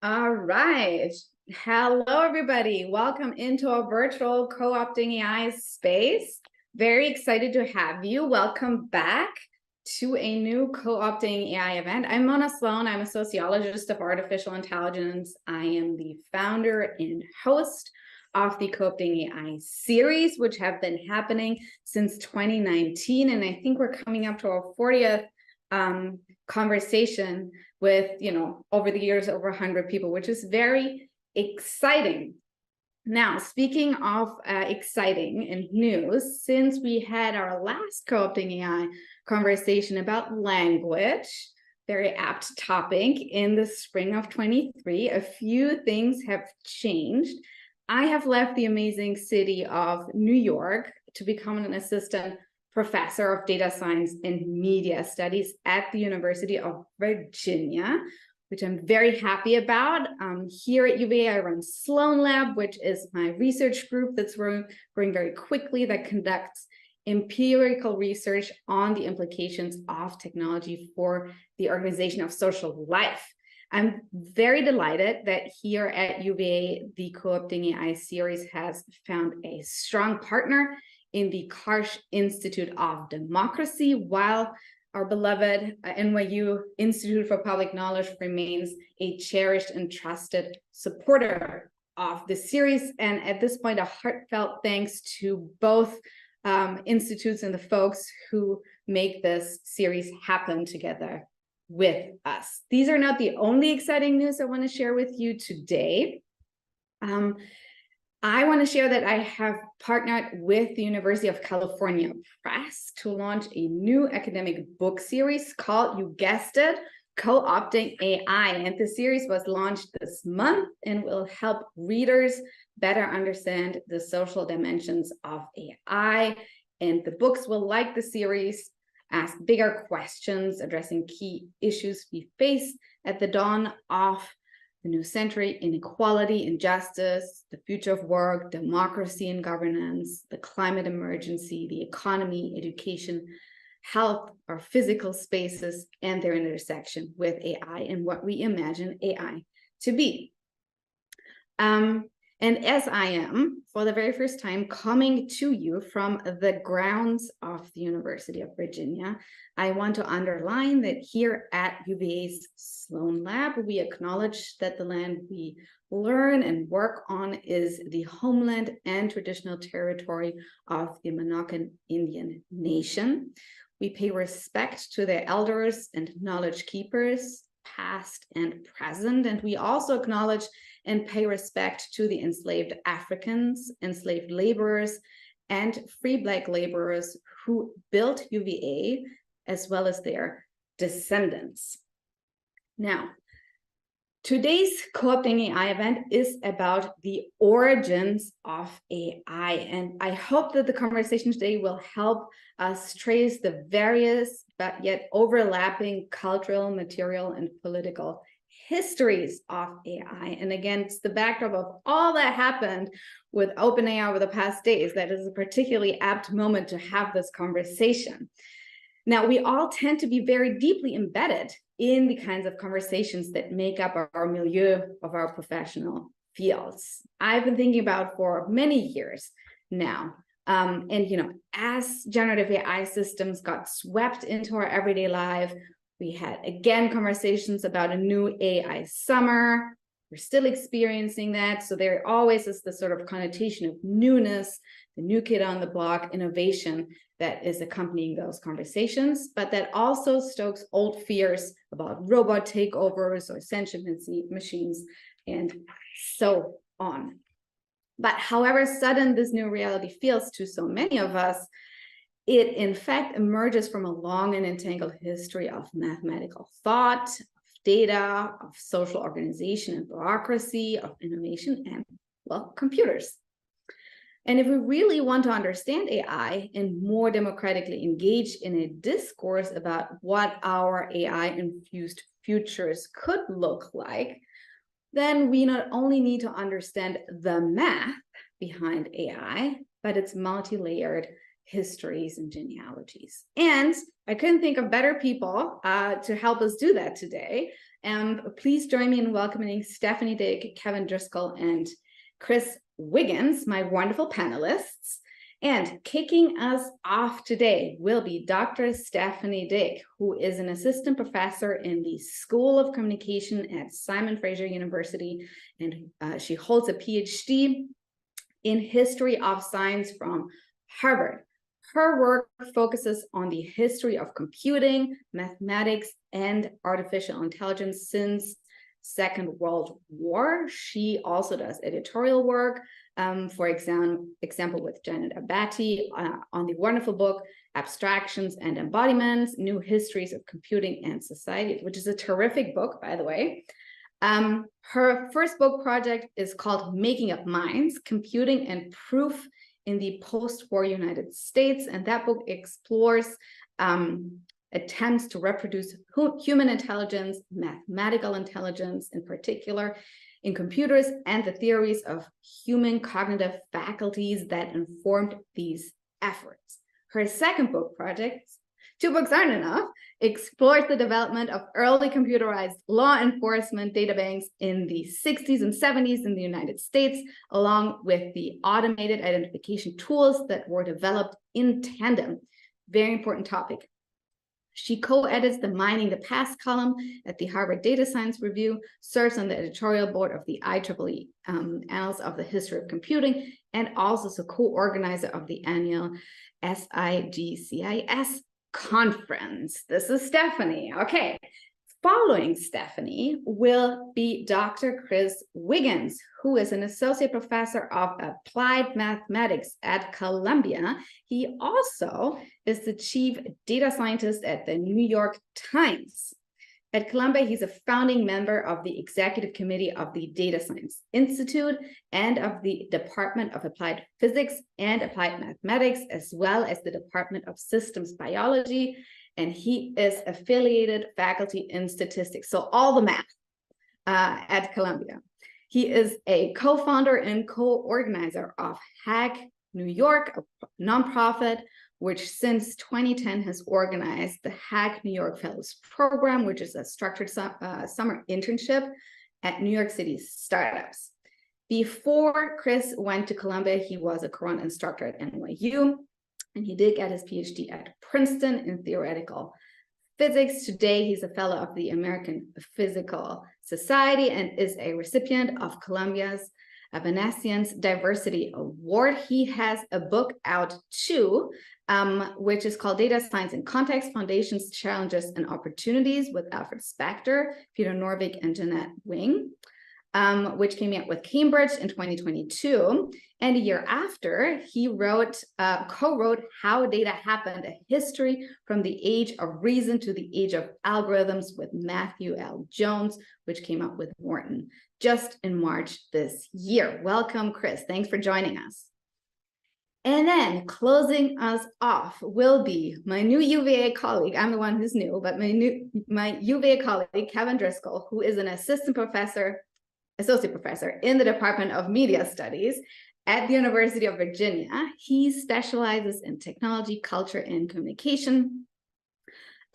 All right. Hello, everybody. Welcome into our virtual co-opting AI space. Very excited to have you. Welcome back to a new co-opting AI event. I'm Mona Sloane. I'm a sociologist of artificial intelligence. I am the founder and host of the co-opting AI series, which have been happening since 2019. And I think we're coming up to our 40th conversation with, over the years, over 100 people, which is very exciting. Now, speaking of exciting and news, since we had our last co-opting AI conversation about language, very apt topic, in the spring of 23, a few things have changed. I have left the amazing city of New York to become an assistant professor of data science and media studies at the University of Virginia, which I'm very happy about. Here at UVA, I run Sloane Lab, which is my research group that's growing very quickly, that conducts empirical research on the implications of technology for the organization of social life. I'm very delighted that here at UVA, the Co-opting AI series has found a strong partner in the Karsh Institute of Democracy, while our beloved NYU Institute for Public Knowledge remains a cherished and trusted supporter of the series. And at this point, a heartfelt thanks to both institutes and the folks who make this series happen together with us. These are not the only exciting news I want to share with you today. I want to share that I have partnered with the University of California Press to launch a new academic book series called, you guessed it, Co-opting AI. And the series was launched this month and will help readers better understand the social dimensions of AI. And the books will, like the series, ask bigger questions addressing key issues we face at the dawn of the new century: inequality, injustice, the future of work, democracy and governance, the climate emergency, the economy, education, health, our physical spaces, and their intersection with AI and what we imagine AI to be. And as I am, for the very first time, coming to you from the grounds of the University of Virginia, I want to underline that here at UVA's Sloane Lab, we acknowledge that the land we learn and work on is the homeland and traditional territory of the Monacan Indian Nation. We pay respect to their elders and knowledge keepers, past and present, and we also acknowledge and pay respect to the enslaved Africans, enslaved laborers, and free Black laborers who built UVA, as well as their descendants. Now, today's Co-opting AI event is about the origins of AI, and I hope that the conversation today will help us trace the various but yet overlapping cultural, material, and political histories of AI. And against the backdrop of all that happened with OpenAI over the past days, that is a particularly apt moment to have this conversation. Now, we all tend to be very deeply embedded in the kinds of conversations that make up our milieu of our professional fields. I've been thinking about for many years now. As generative AI systems got swept into our everyday life, we had, again, conversations about a new AI summer. We're still experiencing that. So there always is this sort of connotation of newness, the new kid on the block, innovation that is accompanying those conversations, but that also stokes old fears about robot takeovers or sentient machines and so on. But however sudden this new reality feels to so many of us, it in fact emerges from a long and entangled history of mathematical thought, of data, of social organization and bureaucracy, of innovation, and, well, computers. And if we really want to understand AI and more democratically engage in a discourse about what our AI-infused futures could look like, then we not only need to understand the math behind AI, but its multi-layered histories and genealogies. And I couldn't think of better people to help us do that today. Please join me in welcoming Stephanie Dick, Kevin Driscoll, and Chris Wiggins, my wonderful panelists. And kicking us off today will be Dr. Stephanie Dick, who is an assistant professor in the School of Communication at Fraser University, and she holds a PhD in History of Science from Harvard. Her work focuses on the history of computing, mathematics, and artificial intelligence since Second World War. She also does editorial work, for example, with Janet Abate on the wonderful book, Abstractions and Embodiments, New Histories of Computing and Society, which is a terrific book, by the way. Her first book project is called Making Up Minds, Computing and Proof in the Post-War United States. And that book explores attempts to reproduce human intelligence, mathematical intelligence in particular, in computers, and the theories of human cognitive faculties that informed these efforts. Her second book project, 2 books aren't enough, explores the development of early computerized law enforcement databanks in the 60s and 70s in the United States, along with the automated identification tools that were developed in tandem. Very important topic. She co-edits the Mining the Past column at the Harvard Data Science Review, serves on the editorial board of the IEEE Annals of the History of Computing, and also is a co-organizer of the annual SIGCIS conference. This is Stephanie. Okay. Following Stephanie will be Dr. Chris Wiggins, who is an associate professor of applied mathematics at Columbia. He also is the chief data scientist at the New York Times. At Columbia, he's a founding member of the executive committee of the Data Science Institute and of the Department of Applied Physics and Applied Mathematics, as well as the Department of Systems Biology. And he is affiliated faculty in statistics, so all the math at Columbia. He is a co-founder and co-organizer of Hack New York, a nonprofit which since 2010 has organized the Hack New York Fellows Program, which is a structured summer internship at New York City startups. Before Chris went to Columbia, he was a current instructor at NYU, and he did get his PhD at Princeton in theoretical physics. Today, he's a fellow of the American Physical Society and is a recipient of Columbia's Venetian's Diversity Award. He has a book out too, which is called Data Science in Context, Foundations, Challenges, and Opportunities with Alfred Spector, Peter Norvig, and Jeanette Wing, which came out with Cambridge in 2022. And a year after, he co-wrote How Data Happened, a history from the age of reason to the age of algorithms with Matthew L. Jones, which came out with Morton just in March this year. Welcome, Chris. Thanks for joining us. And then closing us off will be my new UVA colleague. I'm the one who's new, but my UVA colleague, Kevin Driscoll, who is an associate professor in the Department of Media Studies at the University of Virginia. He specializes in technology, culture, and communication.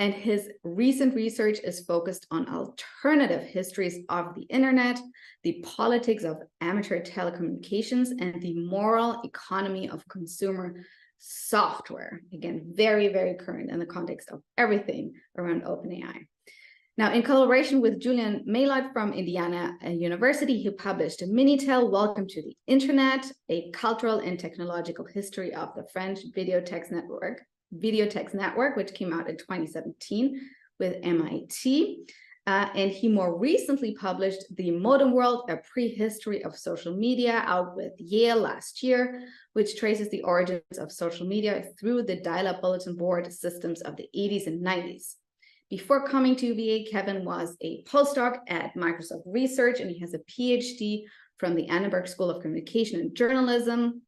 And his recent research is focused on alternative histories of the internet, the politics of amateur telecommunications, and the moral economy of consumer software. Again, very, very current in the context of everything around OpenAI. Now, in collaboration with Julian Maillard from Indiana University, he published a Minitel, Welcome to the Internet, a cultural and technological history of the French Videotex Network, which came out in 2017 with MIT. And he more recently published The Modem World, a prehistory of social media, out with Yale last year, which traces the origins of social media through the dial-up bulletin board systems of the 80s and 90s. Before coming to UVA, Kevin was a postdoc at Microsoft Research, and he has a PhD from the Annenberg School of Communication and Journalism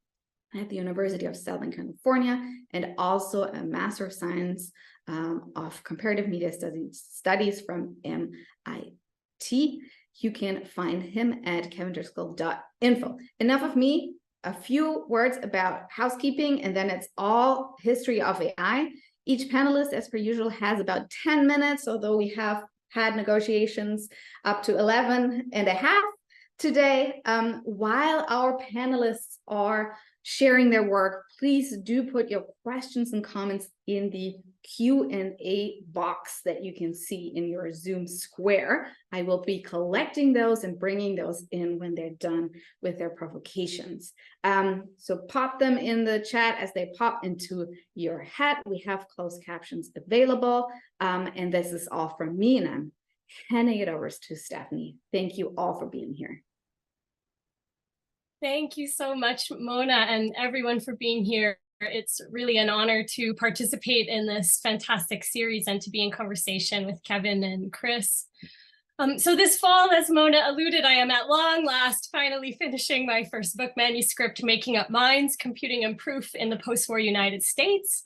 at the University of Southern California, and also a Master of Science of Comparative Media Studies from MIT. You can find him at kevindriscoll.info. Enough of me. a few words about housekeeping, and then it's all history of AI. Each panelist, as per usual, has about 10 minutes, although we have had negotiations up to 11 and a half today. While our panelists are sharing their work, please do put your questions and comments in the Q&A box that you can see in your Zoom square. I will be collecting those and bringing those in when they're done with their provocations. So pop them in the chat as they pop into your head. We have closed captions available. And this is all from me, and I'm handing it over to Stephanie. Thank you all for being here. Thank you so much, Mona, and everyone for being here. It's really an honor to participate in this fantastic series and to be in conversation with Kevin and Chris. So this fall, as Mona alluded, I am at long last finally finishing my first book manuscript, Making Up Minds, Computing and Proof in the Post-War United States.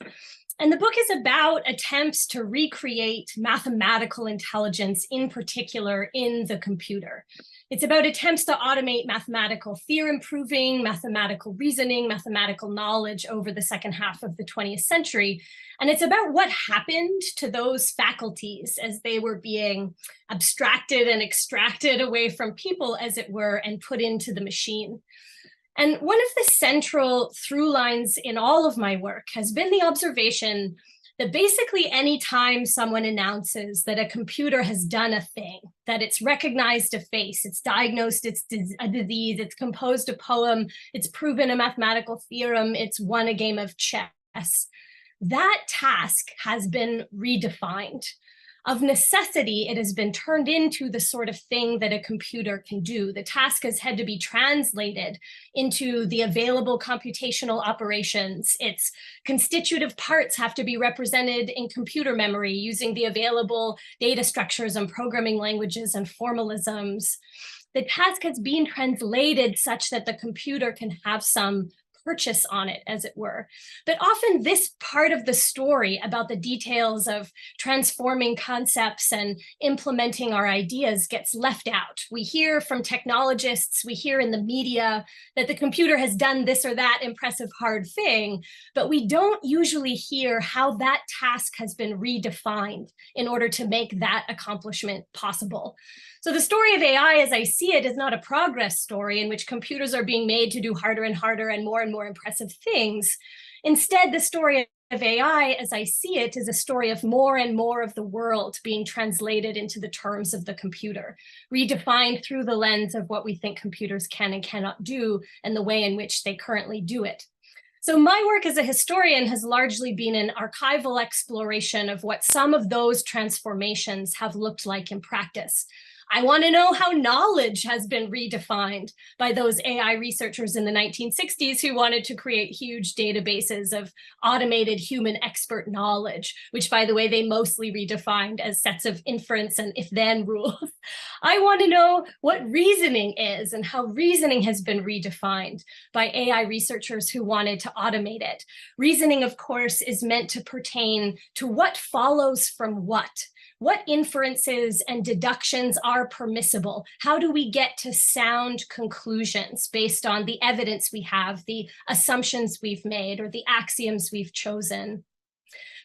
And the book is about attempts to recreate mathematical intelligence, in particular in the computer. It's about attempts to automate mathematical theorem proving, mathematical reasoning, mathematical knowledge over the second half of the 20th century. And it's about what happened to those faculties as they were being abstracted and extracted away from people, as it were, and put into the machine. And one of the central through lines in all of my work has been the observation that basically any time someone announces that a computer has done a thing, that it's recognized a face, it's diagnosed a disease, it's composed a poem, it's proven a mathematical theorem, it's won a game of chess, that task has been redefined. Of necessity, it has been turned into the sort of thing that a computer can do. The task has had to be translated into the available computational operations. Its constitutive parts have to be represented in computer memory using the available data structures and programming languages and formalisms. The task has been translated such that the computer can have some purchase on it, as it were. But often this part of the story about the details of transforming concepts and implementing our ideas gets left out. We hear from technologists, we hear in the media that the computer has done this or that impressive hard thing, but we don't usually hear how that task has been redefined in order to make that accomplishment possible. So the story of AI, as I see it, is not a progress story in which computers are being made to do harder and harder and more impressive things. Instead, the story of AI, as I see it, is a story of more and more of the world being translated into the terms of the computer, redefined through the lens of what we think computers can and cannot do and the way in which they currently do it. So my work as a historian has largely been an archival exploration of what some of those transformations have looked like in practice. I want to know how knowledge has been redefined by those AI researchers in the 1960s who wanted to create huge databases of automated human expert knowledge, which, by the way, they mostly redefined as sets of inference and if-then rules. I want to know what reasoning is and how reasoning has been redefined by AI researchers who wanted to automate it. Reasoning, of course, is meant to pertain to what follows from what inferences and deductions are permissible? How do we get to sound conclusions based on the evidence we have, the assumptions we've made, or the axioms we've chosen?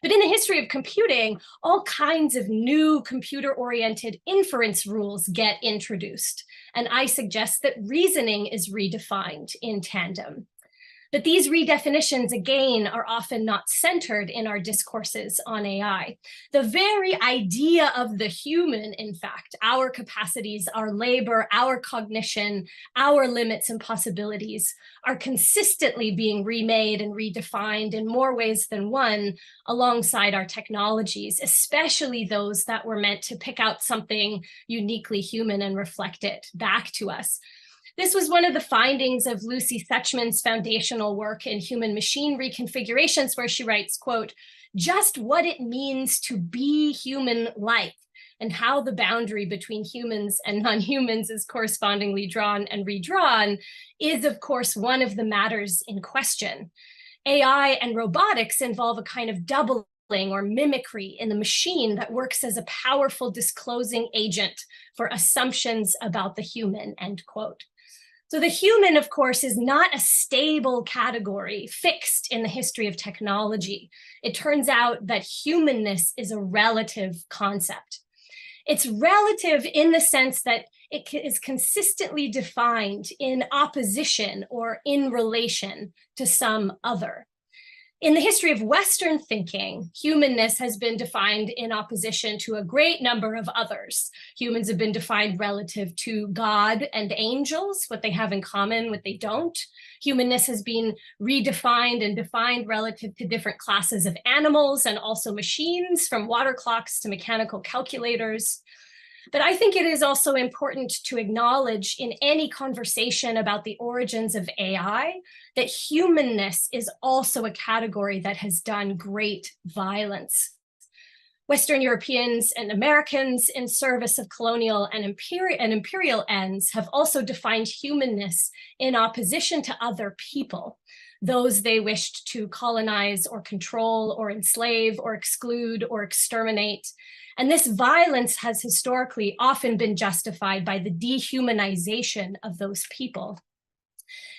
But in the history of computing, all kinds of new computer-oriented inference rules get introduced. And I suggest that reasoning is redefined in tandem. But these redefinitions, again, are often not centered in our discourses on AI. The very idea of the human, in fact, our capacities, our labor, our cognition, our limits and possibilities are consistently being remade and redefined in more ways than one alongside our technologies, especially those that were meant to pick out something uniquely human and reflect it back to us. This was one of the findings of Lucy Suchman's foundational work in human-machine reconfigurations, where she writes, quote, just what it means to be human-like and how the boundary between humans and non-humans is correspondingly drawn and redrawn is, of course, one of the matters in question. AI and robotics involve a kind of doubling or mimicry in the machine that works as a powerful disclosing agent for assumptions about the human, end quote. So the human, of course, is not a stable category fixed in the history of technology. It turns out that humanness is a relative concept. It's relative in the sense that it is consistently defined in opposition or in relation to some other. In the history of Western thinking, humanness has been defined in opposition to a great number of others. Humans have been defined relative to God and angels, what they have in common, what they don't. Humanness has been redefined and defined relative to different classes of animals and also machines, from water clocks to mechanical calculators. But I think it is also important to acknowledge in any conversation about the origins of AI that humanness is also a category that has done great violence. Western Europeans and Americans in service of colonial and imperial ends have also defined humanness in opposition to other people, those they wished to colonize or control or enslave or exclude or exterminate. And this violence has historically often been justified by the dehumanization of those people.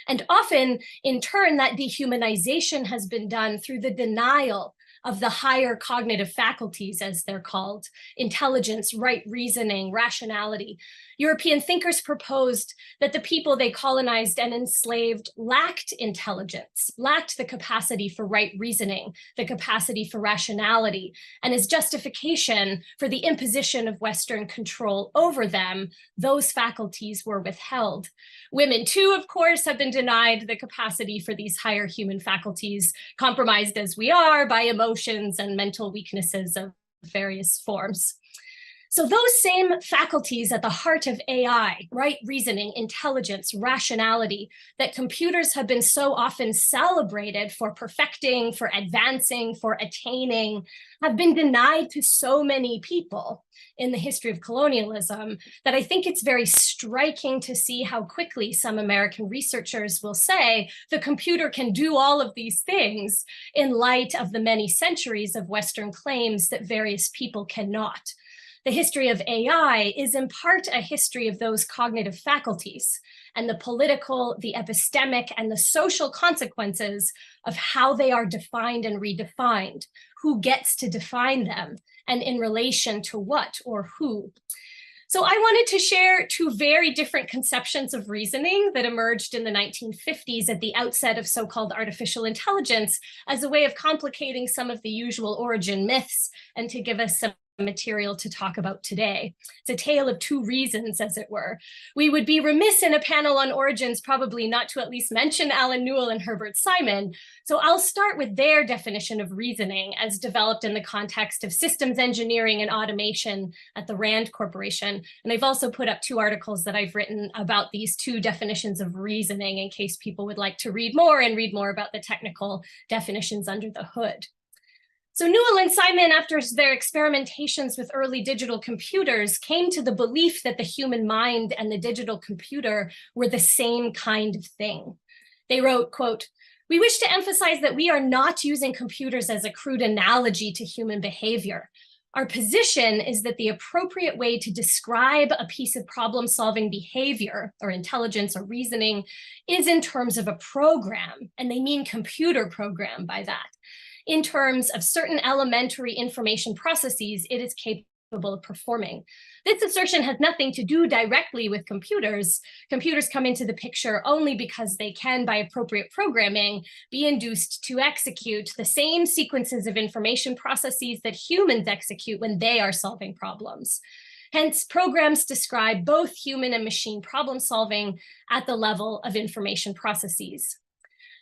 And often, in turn, that dehumanization has been done through the denial of the higher cognitive faculties, as they're called: intelligence, right reasoning, rationality. European thinkers proposed that the people they colonized and enslaved lacked intelligence, lacked the capacity for right reasoning, the capacity for rationality, and as justification for the imposition of Western control over them, those faculties were withheld. Women, too, of course, have been denied the capacity for these higher human faculties, compromised as we are by emotions and mental weaknesses of various forms. So those same faculties at the heart of AI, right reasoning, intelligence, rationality, that computers have been so often celebrated for perfecting, for advancing, for attaining, have been denied to so many people in the history of colonialism that I think it's very striking to see how quickly some American researchers will say the computer can do all of these things in light of the many centuries of Western claims that various people cannot. The history of AI is in part a history of those cognitive faculties and the political, the epistemic, and the social consequences of how they are defined and redefined, who gets to define them, and in relation to what or who. So I wanted to share two very different conceptions of reasoning that emerged in the 1950s at the outset of so-called artificial intelligence as a way of complicating some of the usual origin myths and to give us some material to talk about today. It's a tale of two reasons, as it were. We would be remiss in a panel on origins probably not to at least mention Alan Newell and Herbert Simon. So I'll start with their definition of reasoning as developed in the context of systems engineering and automation at the Rand Corporation. And I've also put up two articles that I've written about these two definitions of reasoning in case people would like to read more and read more about the technical definitions under the hood. So Newell and Simon, after their experimentations with early digital computers, came to the belief that the human mind and the digital computer were the same kind of thing. They wrote, quote, "We wish to emphasize that we are not using computers as a crude analogy to human behavior. Our position is that the appropriate way to describe a piece of problem-solving behavior or intelligence or reasoning is in terms of a program, and they mean computer program by that. In terms of certain elementary information processes it is capable of performing. This assertion has nothing to do directly with computers. Computers come into the picture only because they can, by appropriate programming, be induced to execute the same sequences of information processes that humans execute when they are solving problems. Hence, programs describe both human and machine problem solving at the level of information processes."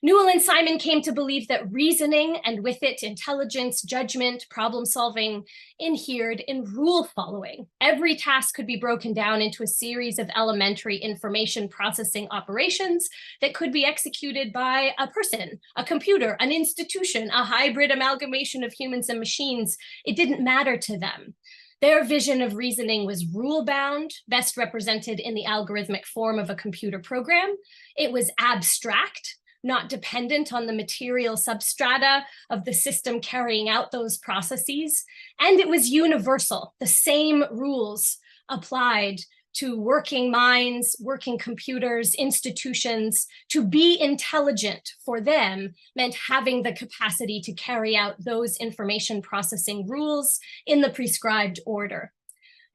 Newell and Simon came to believe that reasoning, and with it intelligence, judgment, problem solving, inhered in rule following. Every task could be broken down into a series of elementary information processing operations that could be executed by a person, a computer, an institution, a hybrid amalgamation of humans and machines. It didn't matter to them. Their vision of reasoning was rule-bound, best represented in the algorithmic form of a computer program. It was abstract, not dependent on the material substrata of the system carrying out those processes. And it was universal. The same rules applied to working minds, working computers, institutions. To be intelligent for them meant having the capacity to carry out those information processing rules in the prescribed order.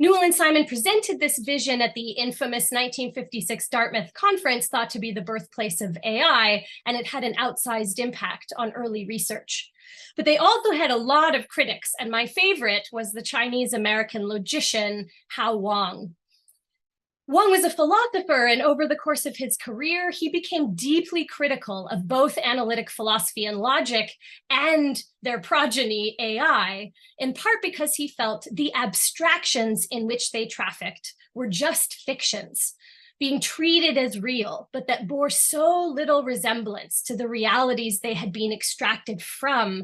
Newell and Simon presented this vision at the infamous 1956 Dartmouth conference, thought to be the birthplace of AI, and it had an outsized impact on early research. But they also had a lot of critics, and my favorite was the Chinese-American logician Hao Wang. Wang was a philosopher, and over the course of his career, he became deeply critical of both analytic philosophy and logic and their progeny, AI, in part because he felt the abstractions in which they trafficked were just fictions, being treated as real, but that bore so little resemblance to the realities they had been extracted from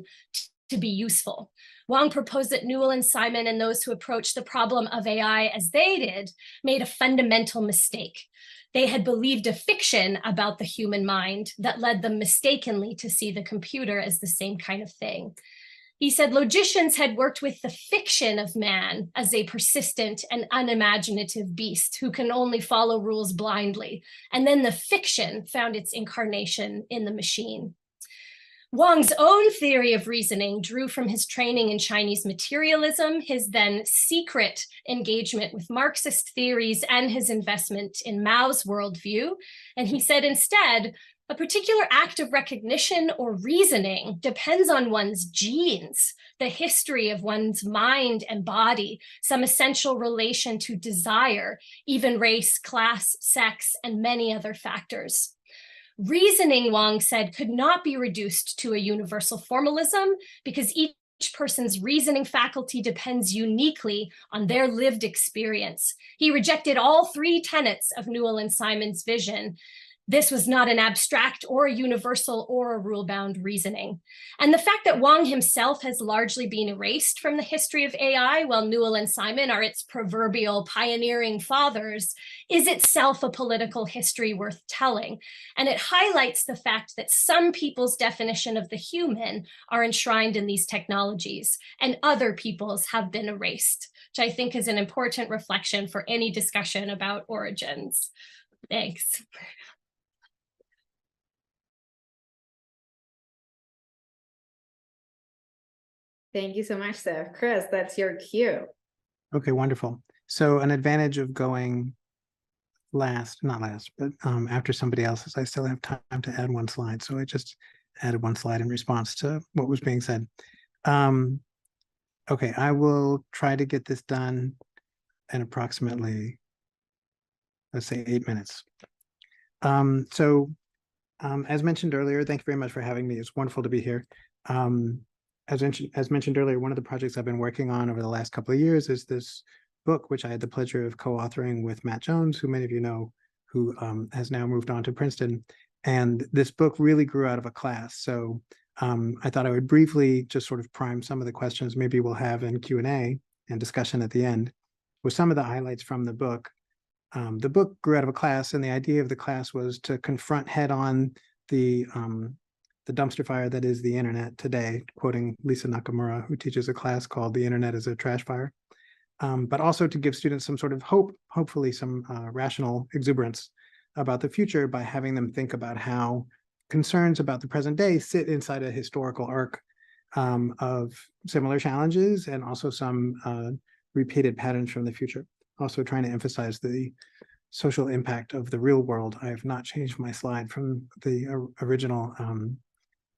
to be useful. Wang proposed that Newell and Simon and those who approached the problem of AI as they did made a fundamental mistake. They had believed a fiction about the human mind that led them mistakenly to see the computer as the same kind of thing. He said logicians had worked with the fiction of man as a persistent and unimaginative beast who can only follow rules blindly, and then the fiction found its incarnation in the machine. Wang's own theory of reasoning drew from his training in Chinese materialism, his then secret engagement with Marxist theories, and his investment in Mao's worldview. And he said instead, a particular act of recognition or reasoning depends on one's genes, the history of one's mind and body, some essential relation to desire, even race, class, sex, and many other factors. Reasoning, Wang said, could not be reduced to a universal formalism because each person's reasoning faculty depends uniquely on their lived experience. He rejected all three tenets of Newell and Simon's vision. This was not an abstract or a universal or a rule-bound reasoning. And the fact that Wang himself has largely been erased from the history of AI, while Newell and Simon are its proverbial pioneering fathers, is itself a political history worth telling. And it highlights the fact that some people's definition of the human are enshrined in these technologies, and other people's have been erased, which I think is an important reflection for any discussion about origins. Thanks. Thank you so much, Steph. Chris, that's your cue. Okay, wonderful. So an advantage of going last, not last, but after somebody else is I still have time to add one slide. So I just added one slide in response to what was being said. Okay, I will try to get this done in approximately, let's say 8 minutes. As mentioned earlier, thank you very much for having me. It's wonderful to be here. As mentioned earlier, one of the projects I've been working on over the last couple of years is this book, which I had the pleasure of co-authoring with Matt Jones, who many of you know, who has now moved on to Princeton. And this book really grew out of a class. So I thought I would briefly just sort of prime some of the questions maybe we'll have in Q&A and discussion at the end with some of the highlights from the book. The book grew out of a class, and the idea of the class was to confront head-on the dumpster fire that is the internet today, quoting Lisa Nakamura, who teaches a class called The Internet is a Trash Fire, but also to give students some sort of hope, hopefully some rational exuberance about the future by having them think about how concerns about the present day sit inside a historical arc of similar challenges and also some repeated patterns from the future. Also trying to emphasize the social impact of the real world. I have not changed my slide from the original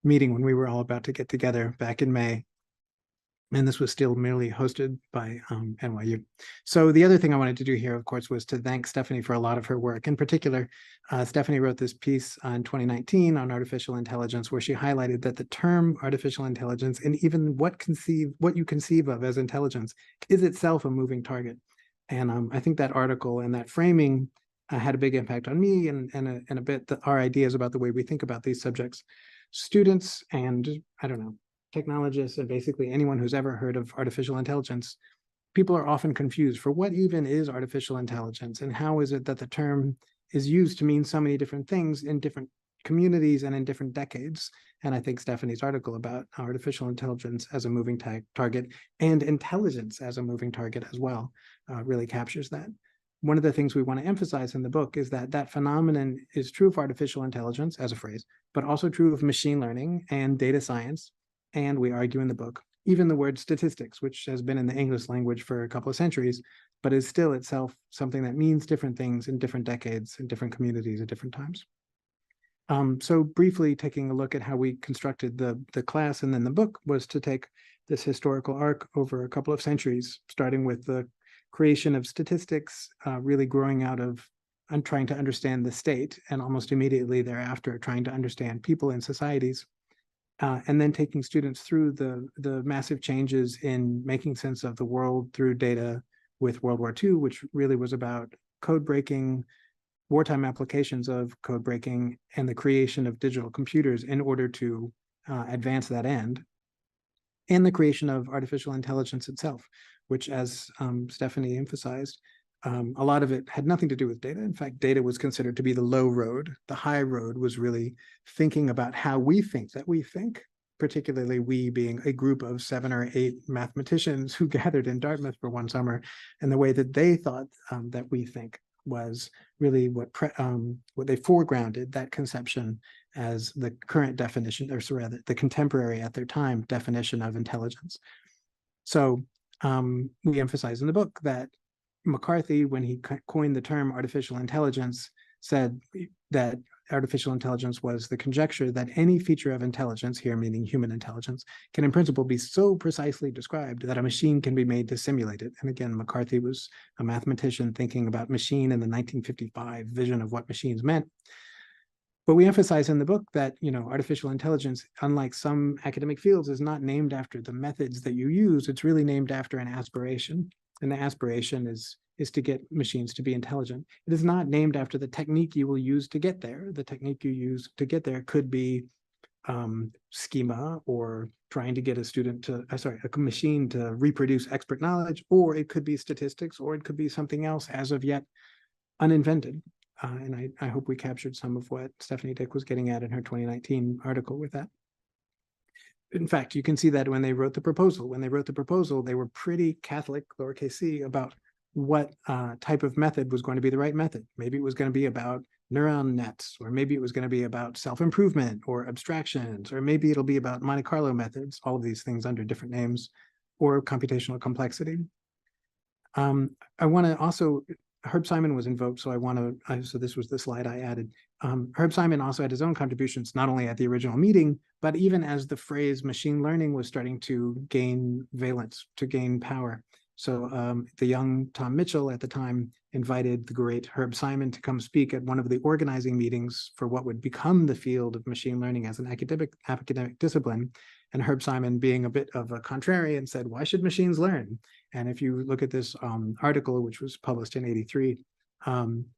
meeting when we were all about to get together back in May. And this was still merely hosted by NYU. So the other thing I wanted to do here, of course, was to thank Stephanie for a lot of her work. In particular, Stephanie wrote this piece in 2019 on artificial intelligence, where she highlighted that the term artificial intelligence and even what you conceive of as intelligence is itself a moving target. And I think that article and that framing had a big impact on me and a bit our ideas about the way we think about these subjects. Students and, I don't know, technologists and basically anyone who's ever heard of artificial intelligence, people are often confused for what even is artificial intelligence and how is it that the term is used to mean so many different things in different communities and in different decades. And I think Stephanie's article about artificial intelligence as a moving target and intelligence as a moving target as well really captures that. one of the things we want to emphasize in the book is that that phenomenon is true of artificial intelligence as a phrase, but also true of machine learning and data science. And we argue in the book, even the word statistics, which has been in the English language for a couple of centuries, but is still itself something that means different things in different decades, in different communities at different times. So briefly taking a look at how we constructed the class and then the book was to take this historical arc over a couple of centuries, starting with the creation of statistics, really growing out of trying to understand the state, and almost immediately thereafter trying to understand people and societies, and then taking students through the massive changes in making sense of the world through data with World War II, which really was about code breaking, wartime applications of code breaking, and the creation of digital computers in order to advance that end, and the creation of artificial intelligence itself, which, as Stephanie emphasized, a lot of it had nothing to do with data. In fact, data was considered to be the low road. The high road was really thinking about how we think that we think, particularly we being a group of 7 or 8 mathematicians who gathered in Dartmouth for one summer, and the way that they thought that we think was really what they foregrounded that conception as the current definition, or rather the contemporary at their time definition of intelligence. So we emphasize in the book that McCarthy, when he coined the term artificial intelligence, said that artificial intelligence was the conjecture that any feature of intelligence, here meaning human intelligence, can in principle be so precisely described that a machine can be made to simulate it. And again, McCarthy was a mathematician thinking about machine in the 1955 vision of what machines meant. But we emphasize in the book that, artificial intelligence, unlike some academic fields, is not named after the methods that you use. It's really named after an aspiration. And the aspiration is to get machines to be intelligent. It is not named after the technique you will use to get there. The technique you use to get there could be schema, or trying to get a machine to reproduce expert knowledge, or it could be statistics, or it could be something else as of yet uninvented. And I hope we captured some of what Stephanie Dick was getting at in her 2019 article with that. In fact, you can see that when they wrote the proposal. When they wrote the proposal, they were pretty Catholic, lowercase c, about what type of method was going to be the right method. Maybe it was going to be about neuron nets, or maybe it was going to be about self-improvement or abstractions, or maybe it'll be about Monte Carlo methods, all of these things under different names, or computational complexity. I want to also, Herb Simon was invoked, so so this was the slide I added. Herb Simon also had his own contributions, not only at the original meeting, but even as the phrase machine learning was starting to gain valence, to gain power. So the young Tom Mitchell at the time invited the great Herb Simon to come speak at one of the organizing meetings for what would become the field of machine learning as an academic discipline. And Herb Simon, being a bit of a contrarian, said, "Why should machines learn?" And if you look at this article, which was published in '83,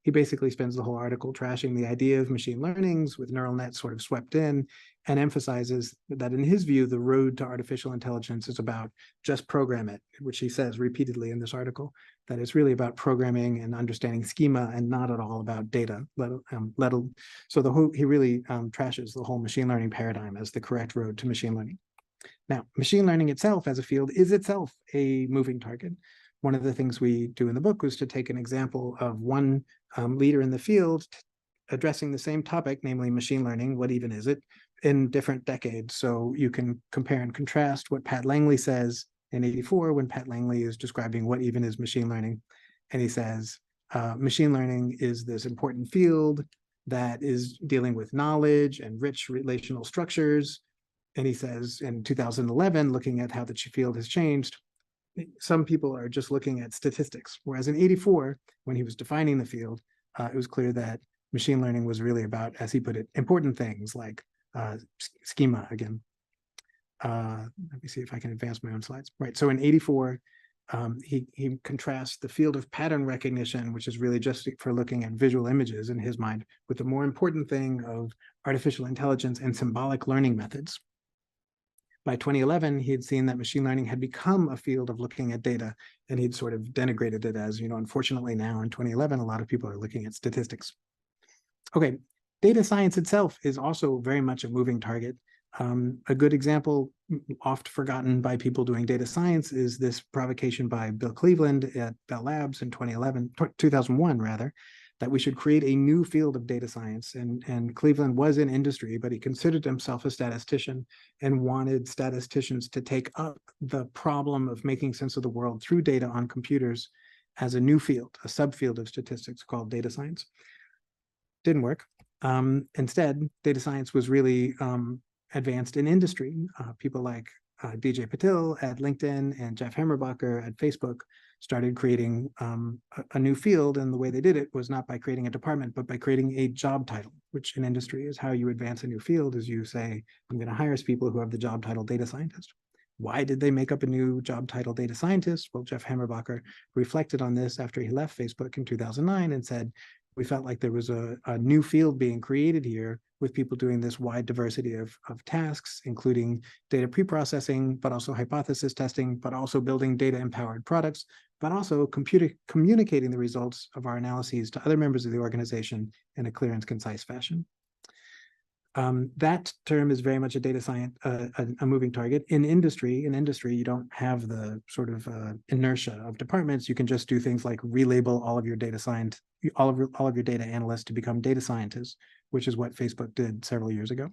he basically spends the whole article trashing the idea of machine learnings with neural nets sort of swept in, and emphasizes that in his view, the road to artificial intelligence is about just program it, which he says repeatedly in this article, that it's really about programming and understanding schema and not at all about data. So he really trashes the whole machine learning paradigm as the correct road to machine learning. Now, machine learning itself as a field is itself a moving target. One of the things we do in the book was to take an example of one leader in the field addressing the same topic, namely machine learning, what even is it, in different decades. So you can compare and contrast what Pat Langley says in '84 when Pat Langley is describing what even is machine learning. And he says, machine learning is this important field that is dealing with knowledge and rich relational structures. And he says in 2011, looking at how the field has changed, some people are just looking at statistics. Whereas in '84, when he was defining the field, it was clear that machine learning was really about, as he put it, important things like schema again. Let me see if I can advance my own slides. Right, so in '84, he contrasts the field of pattern recognition, which is really just for looking at visual images in his mind, with the more important thing of artificial intelligence and symbolic learning methods. By 2011, he had seen that machine learning had become a field of looking at data, and he'd sort of denigrated it as, unfortunately now in 2011, a lot of people are looking at statistics. Okay, data science itself is also very much a moving target. A good example, oft forgotten by people doing data science, is this provocation by Bill Cleveland at Bell Labs in 2001 rather, that we should create a new field of data science. And Cleveland was in industry, but he considered himself a statistician and wanted statisticians to take up the problem of making sense of the world through data on computers as a new field, a subfield of statistics called data science. Didn't work. Instead, data science was really advanced in industry. People like DJ Patil at LinkedIn and Jeff Hammerbacher at Facebook started creating a new field. And the way they did it was not by creating a department, but by creating a job title, which in industry is how you advance a new field, is you say, I'm going to hire people who have the job title data scientist. Why did they make up a new job title data scientist? Well, Jeff Hammerbacher reflected on this after he left Facebook in 2009 and said, we felt like there was a new field being created here with people doing this wide diversity of tasks, including data preprocessing, but also hypothesis testing, but also building data-empowered products, but also communicating the results of our analyses to other members of the organization in a clear and concise fashion. That term is very much a data science, a moving target. In industry, you don't have the sort of inertia of departments. You can just do things like relabel all of your data science, all of your data analysts to become data scientists, which is what Facebook did several years ago.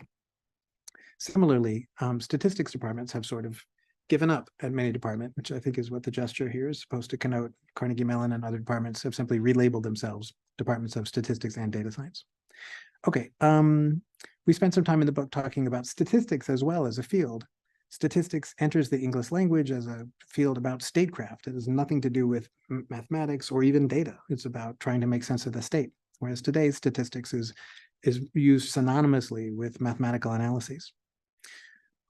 Similarly, statistics departments have sort of given up at many departments, which I think is what the gesture here is supposed to connote. Carnegie Mellon and other departments have simply relabeled themselves departments of statistics and data science. Okay, we spent some time in the book talking about statistics as well as a field. Statistics enters the English language as a field about statecraft. It has nothing to do with mathematics or even data. It's about trying to make sense of the state. Whereas today, statistics is used synonymously with mathematical analyses.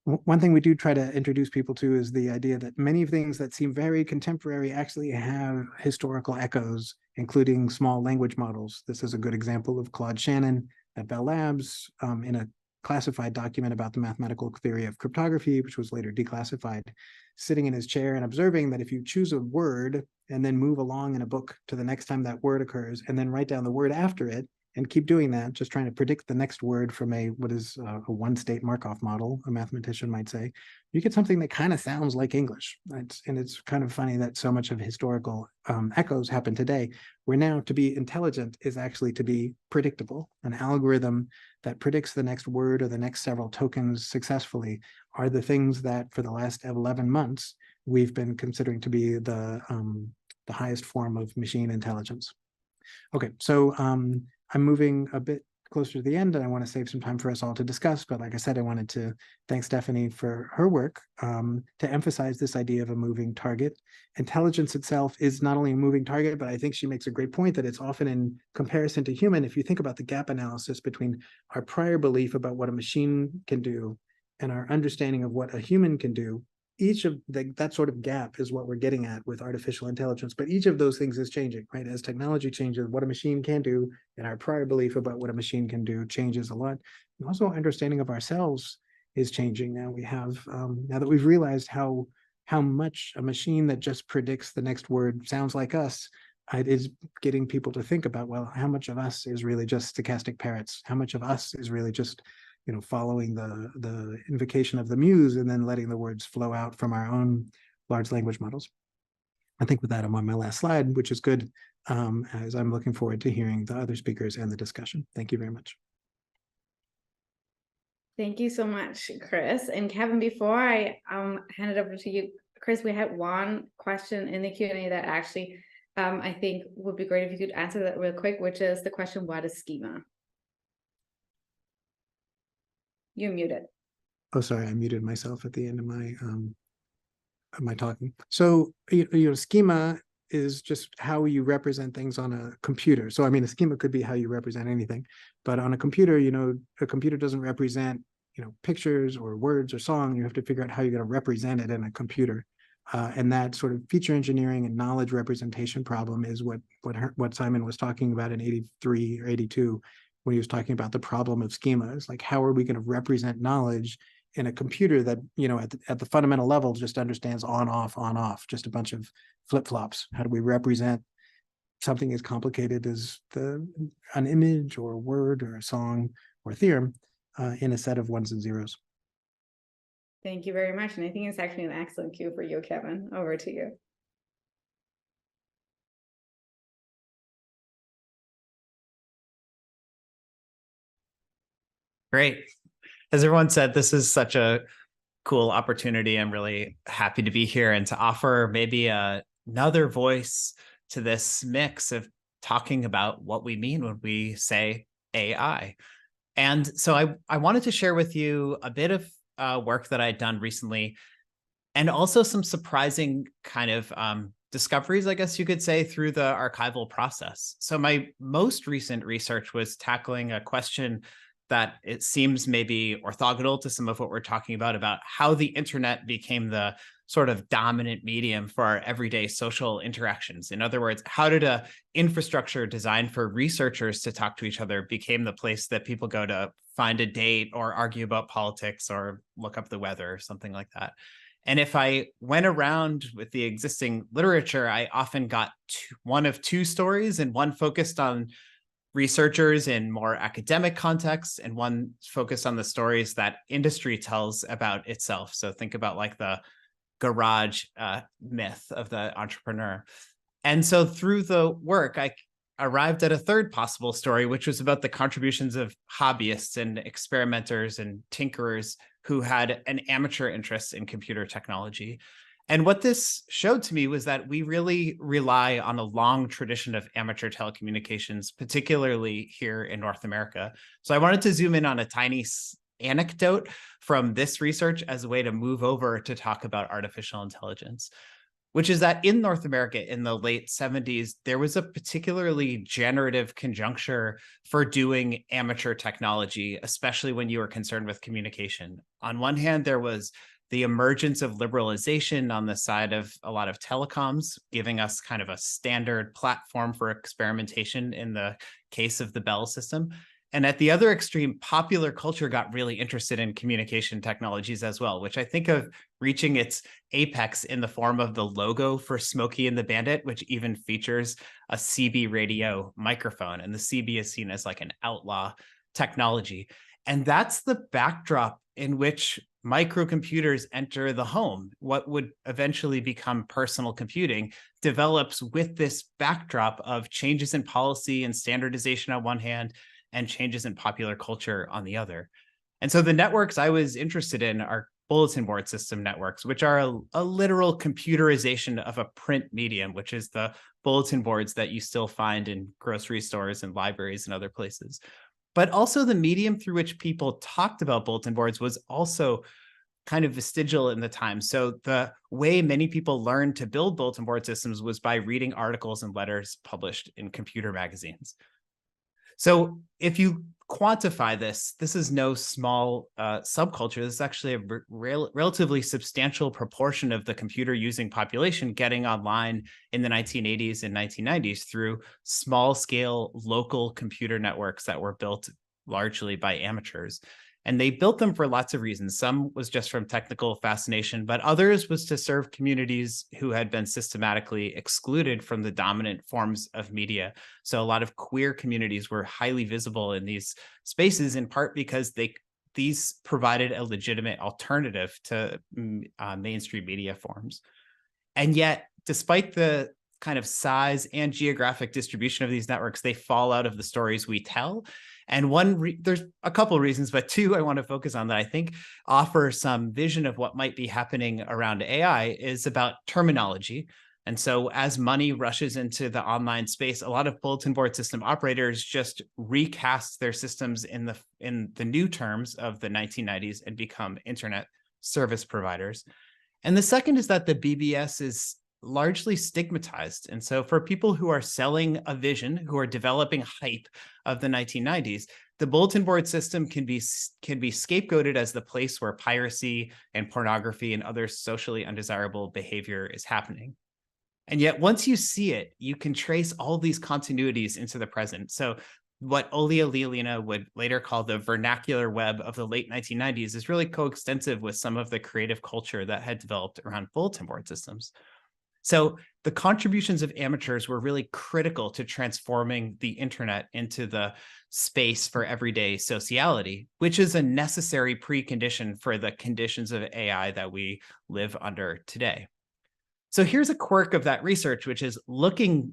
One thing we do try to introduce people to is the idea that many things that seem very contemporary actually have historical echoes, including small language models. This is a good example of Claude Shannon at Bell Labs in a classified document about the mathematical theory of cryptography, which was later declassified, sitting in his chair and observing that if you choose a word and then move along in a book to the next time that word occurs, and then write down the word after it, and keep doing that, just trying to predict the next word from what is a one-state Markov model, a mathematician might say, you get something that kind of sounds like English. And it's kind of funny that so much of historical echoes happen today, where now to be intelligent is actually to be predictable. An algorithm that predicts the next word or the next several tokens successfully are the things that for the last 11 months, we've been considering to be the highest form of machine intelligence. Okay, so I'm moving a bit closer to the end, and I want to save some time for us all to discuss. But like I said, I wanted to thank Stephanie for her work to emphasize this idea of a moving target. Intelligence itself is not only a moving target, but I think she makes a great point that it's often in comparison to human. If you think about the gap analysis between our prior belief about what a machine can do and our understanding of what a human can do, each of that sort of gap is what we're getting at with artificial intelligence. But each of those things is changing, right? As technology changes, what a machine can do and our prior belief about what a machine can do changes a lot. And also understanding of ourselves is changing. Now we have, now that we've realized how much a machine that just predicts the next word sounds like us, it is getting people to think about, well, how much of us is really just stochastic parrots? How much of us is really just following the invocation of the muse and then letting the words flow out from our own large language models. I think with that, I'm on my last slide, which is good, as I'm looking forward to hearing the other speakers and the discussion. Thank you very much. Thank you so much, Chris. And Kevin, before I hand it over to you, Chris, we had one question in the Q&A that actually I think would be great if you could answer that real quick, which is the question, what is schema? You're muted. Oh, sorry, I muted myself at the end of my talking. So, schema is just how you represent things on a computer. So, I mean, a schema could be how you represent anything, but on a computer, a computer doesn't represent, pictures or words or song. You have to figure out how you're going to represent it in a computer. And that sort of feature engineering and knowledge representation problem is what Simon was talking about in 83 or 82. When he was talking about the problem of schemas, like how are we going to represent knowledge in a computer that, at the fundamental level just understands on, off, just a bunch of flip-flops. How do we represent something as complicated as an image or a word or a song or a theorem in a set of ones and zeros? Thank you very much. And I think it's actually an excellent cue for you, Kevin. Over to you. Great. As everyone said, this is such a cool opportunity. I'm really happy to be here and to offer maybe another voice to this mix of talking about what we mean when we say AI. And so I wanted to share with you a bit of work that I'd done recently, and also some surprising kind of discoveries, I guess you could say, through the archival process. So my most recent research was tackling a question that it seems maybe orthogonal to some of what we're talking about how the internet became the sort of dominant medium for our everyday social interactions. In other words, how did a infrastructure designed for researchers to talk to each other became the place that people go to find a date or argue about politics or look up the weather or something like that? And if I went around with the existing literature, I often got one of two stories, and one focused on researchers in more academic contexts, and one focused on the stories that industry tells about itself. So think about like the garage myth of the entrepreneur. And so through the work, I arrived at a third possible story, which was about the contributions of hobbyists and experimenters and tinkerers who had an amateur interest in computer technology. And what this showed to me was that we really rely on a long tradition of amateur telecommunications, particularly here in North America. So I wanted to zoom in on a tiny anecdote from this research as a way to move over to talk about artificial intelligence, which is that in North America in the late 70s, there was a particularly generative conjuncture for doing amateur technology, especially when you were concerned with communication. On one hand, there was the emergence of liberalization on the side of a lot of telecoms, giving us kind of a standard platform for experimentation in the case of the Bell system. And at the other extreme, popular culture got really interested in communication technologies as well, which I think of reaching its apex in the form of the logo for Smokey and the Bandit, which even features a CB radio microphone. And the CB is seen as like an outlaw technology. And that's the backdrop in which microcomputers enter the home. What would eventually become personal computing develops with this backdrop of changes in policy and standardization on one hand, and changes in popular culture on the other. And so the networks I was interested in are bulletin board system networks, which are a literal computerization of a print medium, which is the bulletin boards that you still find in grocery stores and libraries and other places. But also the medium through which people talked about bulletin boards was also kind of vestigial in the time. So the way many people learned to build bulletin board systems was by reading articles and letters published in computer magazines. So if you quantify this, this is no small subculture. This is actually a relatively substantial proportion of the computer using population getting online in the 1980s and 1990s through small scale local computer networks that were built largely by amateurs. And they built them for lots of reasons. Some was just from technical fascination, but others was to serve communities who had been systematically excluded from the dominant forms of media. So a lot of queer communities were highly visible in these spaces, in part because these provided a legitimate alternative to mainstream media forms. And yet, despite the kind of size and geographic distribution of these networks, they fall out of the stories we tell. And there's a couple of reasons, but two I want to focus on that I think offer some vision of what might be happening around AI is about terminology. And so as money rushes into the online space, a lot of bulletin board system operators just recast their systems in the new terms of the 1990s and become internet service providers. And the second is that the BBS is largely stigmatized. And so for people who are selling a vision, who are developing hype of the 1990s, the bulletin board system can be scapegoated as the place where piracy and pornography and other socially undesirable behavior is happening. And yet once you see it, you can trace all these continuities into the present. So what Olia Lealina would later call the vernacular web of the late 1990s is really coextensive with some of the creative culture that had developed around bulletin board systems. So the contributions of amateurs were really critical to transforming the internet into the space for everyday sociality, which is a necessary precondition for the conditions of AI that we live under today. So here's a quirk of that research, which is looking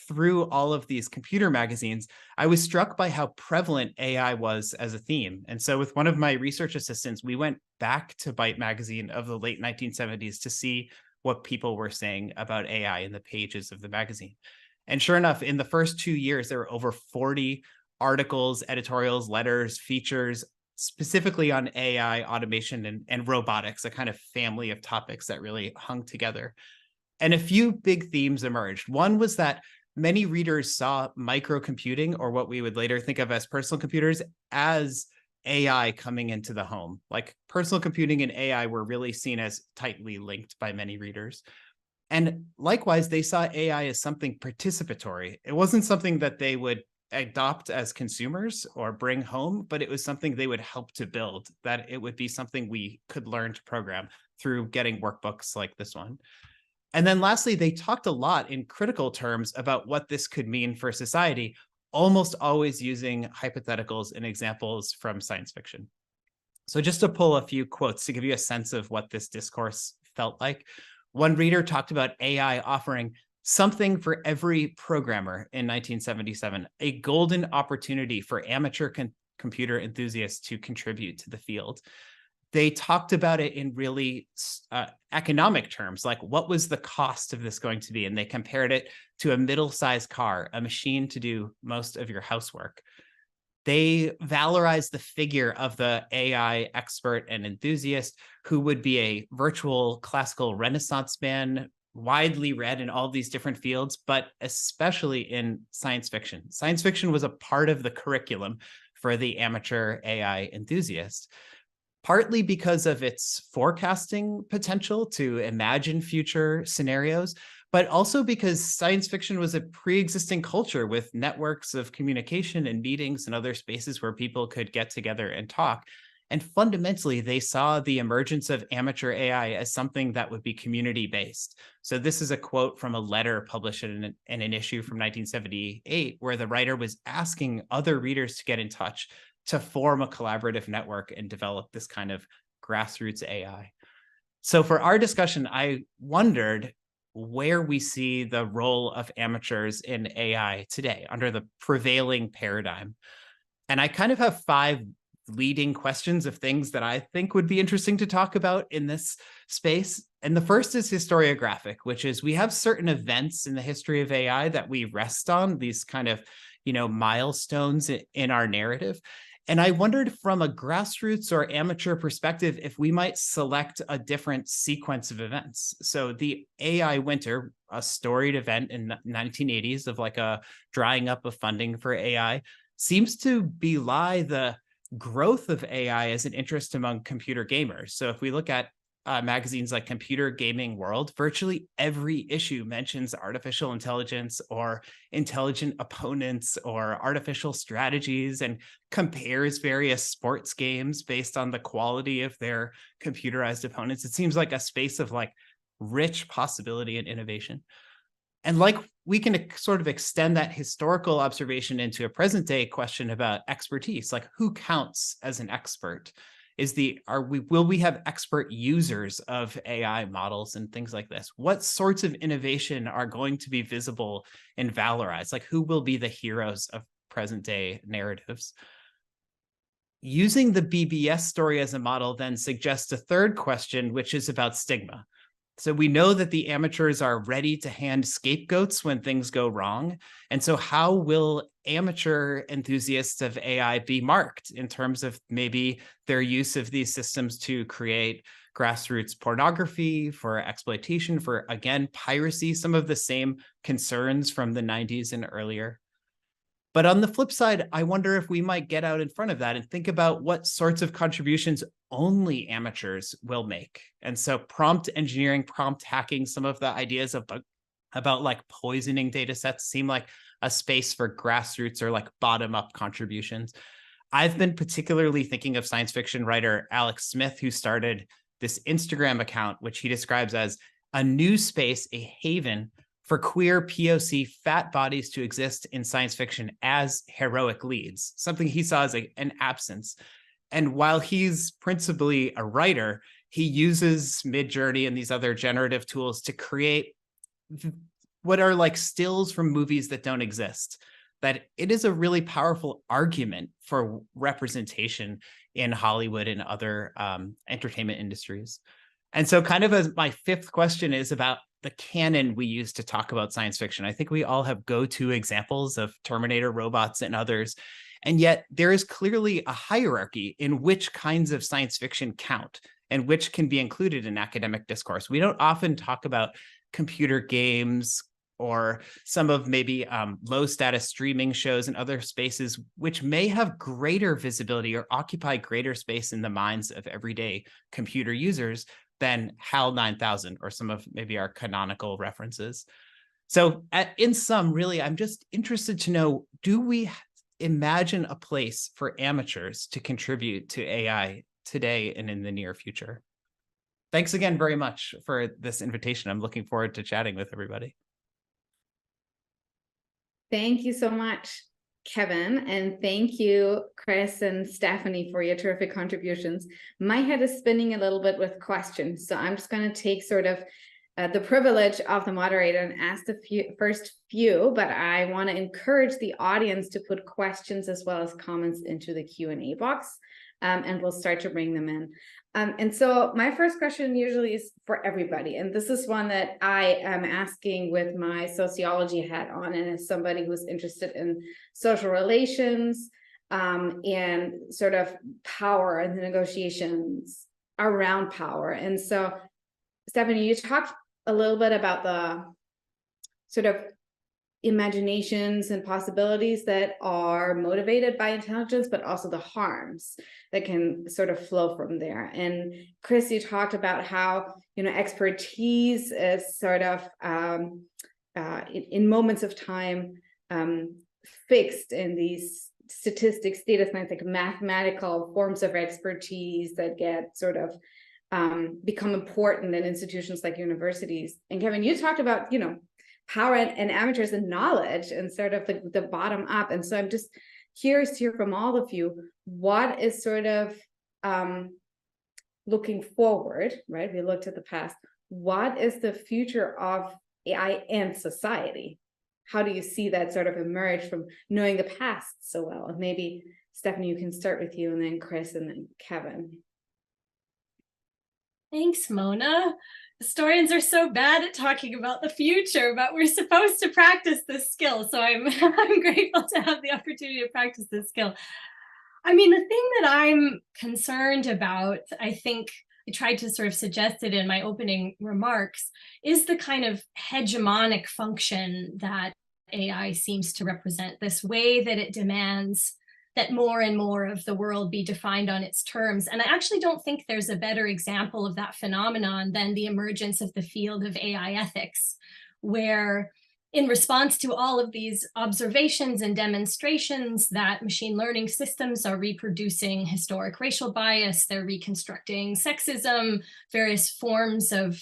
through all of these computer magazines, I was struck by how prevalent AI was as a theme. And so with one of my research assistants, we went back to Byte magazine of the late 1970s to see what people were saying about AI in the pages of the magazine. And sure enough, in the first 2 years, there were over 40 articles, editorials, letters, features, specifically on AI, automation, and robotics, a kind of family of topics that really hung together. And a few big themes emerged. One was that many readers saw microcomputing, or what we would later think of as personal computers, as AI coming into the home. Like personal computing and AI were really seen as tightly linked by many readers. And likewise, they saw AI as something participatory. It wasn't something that they would adopt as consumers or bring home, but it was something they would help to build, that it would be something we could learn to program through getting workbooks like this one. And then lastly, they talked a lot in critical terms about what this could mean for society, almost always using hypotheticals and examples from science fiction. So just to pull a few quotes to give you a sense of what this discourse felt like, one reader talked about AI offering something for every programmer in 1977, a golden opportunity for amateur computer enthusiasts to contribute to the field. They talked about it in really economic terms, like what was the cost of this going to be? And they compared it to a middle-sized car, a machine to do most of your housework. They valorized the figure of the AI expert and enthusiast who would be a virtual classical Renaissance man, widely read in all these different fields, but especially in science fiction. Science fiction was a part of the curriculum for the amateur AI enthusiast, partly because of its forecasting potential to imagine future scenarios, but also because science fiction was a pre-existing culture with networks of communication and meetings and other spaces where people could get together and talk. And fundamentally, they saw the emergence of amateur AI as something that would be community-based. So this is a quote from a letter published in an issue from 1978, where the writer was asking other readers to get in touch to form a collaborative network and develop this kind of grassroots AI. So for our discussion, I wondered where we see the role of amateurs in AI today under the prevailing paradigm. And I kind of have 5 leading questions of things that I think would be interesting to talk about in this space. And the first is historiographic, which is we have certain events in the history of AI that we rest on, these kind of, milestones in our narrative. And I wondered from a grassroots or amateur perspective, if we might select a different sequence of events. So the AI winter, a storied event in the 1980s of like a drying up of funding for AI, seems to belie the growth of AI as an interest among computer gamers. So if we look at magazines like Computer Gaming World, virtually every issue mentions artificial intelligence or intelligent opponents or artificial strategies and compares various sports games based on the quality of their computerized opponents. It seems like a space of like rich possibility and innovation. And like we can sort of extend that historical observation into a present day question about expertise, like who counts as an expert? Will we have expert users of AI models and things like this? What sorts of innovation are going to be visible and valorized? Like who will be the heroes of present day narratives? Using the BBS story as a model then suggests a third question, which is about stigma. So we know that the amateurs are ready to hand scapegoats when things go wrong. And so how will amateur enthusiasts of AI be marked in terms of maybe their use of these systems to create grassroots pornography, for exploitation, for, again, piracy, some of the same concerns from the 90s and earlier? But on the flip side, I wonder if we might get out in front of that and think about what sorts of contributions only amateurs will make. And so prompt engineering, prompt hacking, some of the ideas about like poisoning data sets seem like a space for grassroots or like bottom-up contributions. I've been particularly thinking of science fiction writer Alex Smith, who started this Instagram account, which he describes as a new space, a haven for queer POC fat bodies to exist in science fiction as heroic leads, something he saw as an absence. And while he's principally a writer, he uses Midjourney and these other generative tools to create what are like stills from movies that don't exist. That it is a really powerful argument for representation in Hollywood and other entertainment industries. And so kind of as my fifth question is about the canon we use to talk about science fiction. I think we all have go-to examples of Terminator robots and others. And yet there is clearly a hierarchy in which kinds of science fiction count and which can be included in academic discourse. We don't often talk about computer games or some of maybe low status streaming shows and other spaces, which may have greater visibility or occupy greater space in the minds of everyday computer users than HAL 9000 or some of maybe our canonical references. So in sum, really, I'm just interested to know, do we imagine a place for amateurs to contribute to AI today and in the near future? Thanks again very much for this invitation. I'm looking forward to chatting with everybody. Thank you so much, Kevin, and thank you, Chris and Stephanie, for your terrific contributions. My head is spinning a little bit with questions, so I'm just going to take sort of the privilege of the moderator and ask the first few, but I want to encourage the audience to put questions as well as comments into the Q&A box, and we'll start to bring them in. And so my first question usually is for everybody, and this is one that I am asking with my sociology hat on, and as somebody who's interested in social relations and sort of power and the negotiations around power. And so, Stephanie, you talked a little bit about the sort of imaginations and possibilities that are motivated by intelligence, but also the harms that can sort of flow from there. And Chris, you talked about how, you know, expertise is sort of in moments of time fixed in these statistics, data science, like mathematical forms of expertise that get sort of become important in institutions like universities. And Kevin, you talked about, you know, power and amateurs and knowledge and sort of the bottom up. And so I'm just curious to hear from all of you, what is sort of looking forward, right? We looked at the past. What is the future of AI and society? How do you see that sort of emerge from knowing the past so well? And maybe, Stephanie, you can start with you, and then Chris, and then Kevin. Thanks, Mona. Historians are so bad at talking about the future, but we're supposed to practice this skill. So I'm grateful to have the opportunity to practice this skill. I mean, the thing that I'm concerned about, I think I tried to sort of suggest it in my opening remarks, is the kind of hegemonic function that AI seems to represent, this way that it demands that more and more of the world be defined on its terms. And I actually don't think there's a better example of that phenomenon than the emergence of the field of AI ethics, where in response to all of these observations and demonstrations that machine learning systems are reproducing historic racial bias, they're reconstructing sexism, various forms of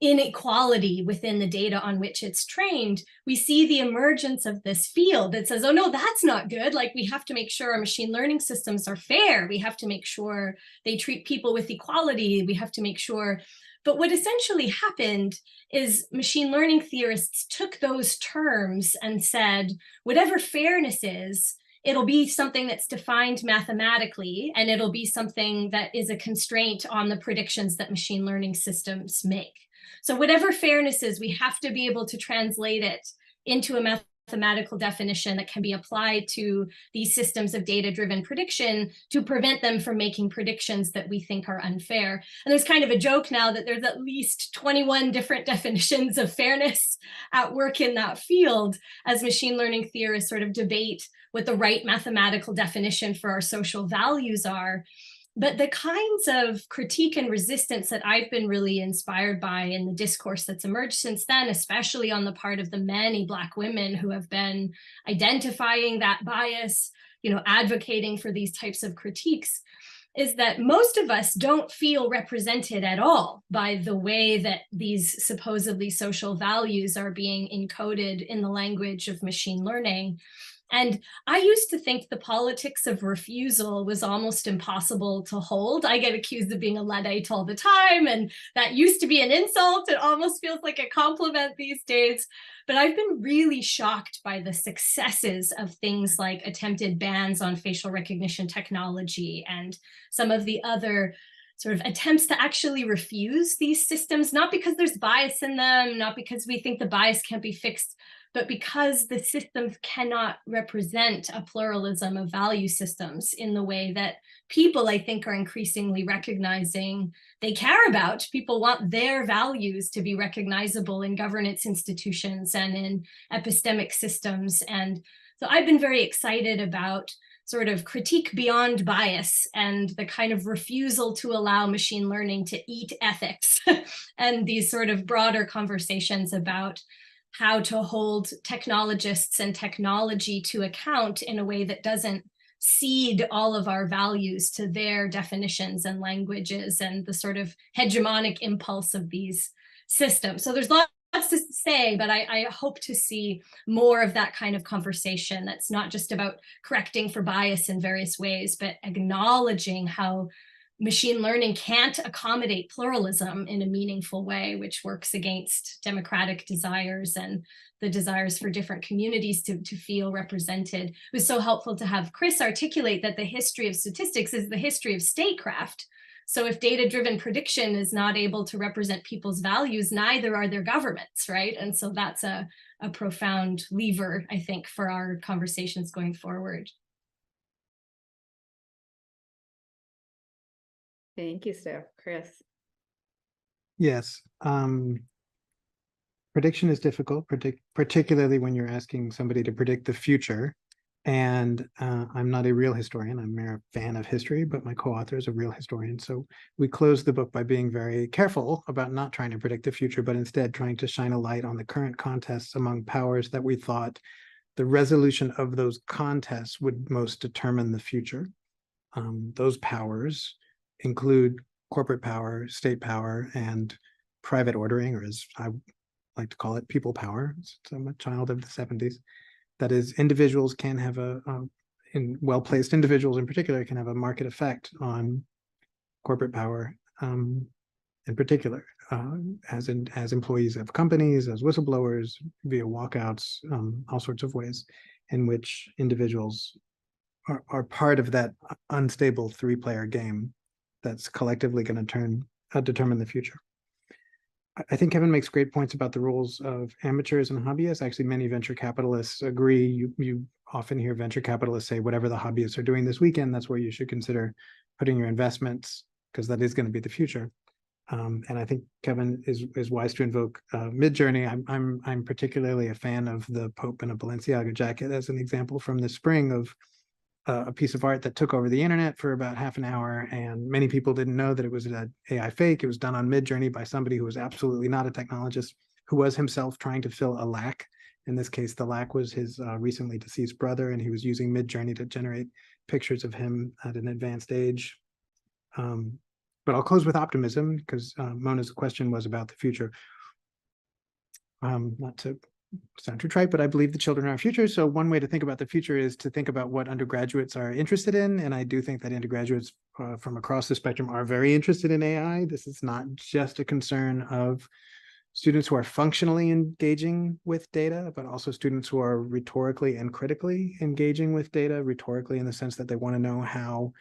inequality within the data on which it's trained, we see the emergence of this field that says, oh no, that's not good. Like, we have to make sure our machine learning systems are fair. We have to make sure they treat people with equality. We have to make sure. But what essentially happened is machine learning theorists took those terms and said, whatever fairness is, it'll be something that's defined mathematically, and it'll be something that is a constraint on the predictions that machine learning systems make. So whatever fairness is, we have to be able to translate it into a mathematical definition that can be applied to these systems of data-driven prediction to prevent them from making predictions that we think are unfair. And there's kind of a joke now that there's at least 21 different definitions of fairness at work in that field, as machine learning theorists sort of debate what the right mathematical definition for our social values are. But the kinds of critique and resistance that I've been really inspired by in the discourse that's emerged since then, especially on the part of the many Black women who have been identifying that bias, you know, advocating for these types of critiques, is that most of us don't feel represented at all by the way that these supposedly social values are being encoded in the language of machine learning. And I used to think the politics of refusal was almost impossible to hold. I get accused of being a Luddite all the time, and that used to be an insult. It almost feels like a compliment these days. But I've been really shocked by the successes of things like attempted bans on facial recognition technology and some of the other sort of attempts to actually refuse these systems, not because there's bias in them, not because we think the bias can't be fixed, but because the systems cannot represent a pluralism of value systems in the way that people, I think, are increasingly recognizing they care about. People want their values to be recognizable in governance institutions and in epistemic systems. And so I've been very excited about sort of critique beyond bias and the kind of refusal to allow machine learning to eat ethics and these sort of broader conversations about how to hold technologists and technology to account in a way that doesn't cede all of our values to their definitions and languages and the sort of hegemonic impulse of these systems. So there's lots to say, but I hope to see more of that kind of conversation that's not just about correcting for bias in various ways, but acknowledging how machine learning can't accommodate pluralism in a meaningful way, which works against democratic desires and the desires for different communities to feel represented. It was so helpful to have Chris articulate that the history of statistics is the history of statecraft. So if data-driven prediction is not able to represent people's values, neither are their governments, right? And so that's a profound lever, I think, for our conversations going forward. Thank you, Steph. Chris. Yes. Prediction is difficult, particularly when you're asking somebody to predict the future. And I'm not a real historian. I'm a fan of history, but my co-author is a real historian. So we closed the book by being very careful about not trying to predict the future, but instead trying to shine a light on the current contests among powers that we thought the resolution of those contests would most determine the future. Those powers include corporate power, state power, and private ordering, or as I like to call it, people power. So I'm a child of the 70s. That is, individuals can have well-placed individuals in particular can have a market effect on corporate power in particular, as employees of companies, as whistleblowers, via walkouts, all sorts of ways in which individuals are part of that unstable three-player game that's collectively going to determine the future. I think Kevin makes great points about the roles of amateurs and hobbyists. Actually, many venture capitalists agree. You often hear venture capitalists say, whatever the hobbyists are doing this weekend, that's where you should consider putting your investments, because that is going to be the future. And I think Kevin is wise to invoke Midjourney. I'm particularly a fan of the Pope in a Balenciaga jacket as an example from the spring of a piece of art that took over the internet for about half an hour, and many people didn't know that it was an AI fake. It was done on Midjourney by somebody who was absolutely not a technologist, who was himself trying to fill a lack. In this case, the lack was his recently deceased brother, and he was using Midjourney to generate pictures of him at an advanced age. But I'll close with optimism, because Mona's question was about the future. Not to sound too trite, but I believe the children are our future. So one way to think about the future is to think about what undergraduates are interested in. And I do think that undergraduates from across the spectrum are very interested in AI. This is not just a concern of students who are functionally engaging with data, but also students who are rhetorically and critically engaging with data, rhetorically in the sense that they want to know how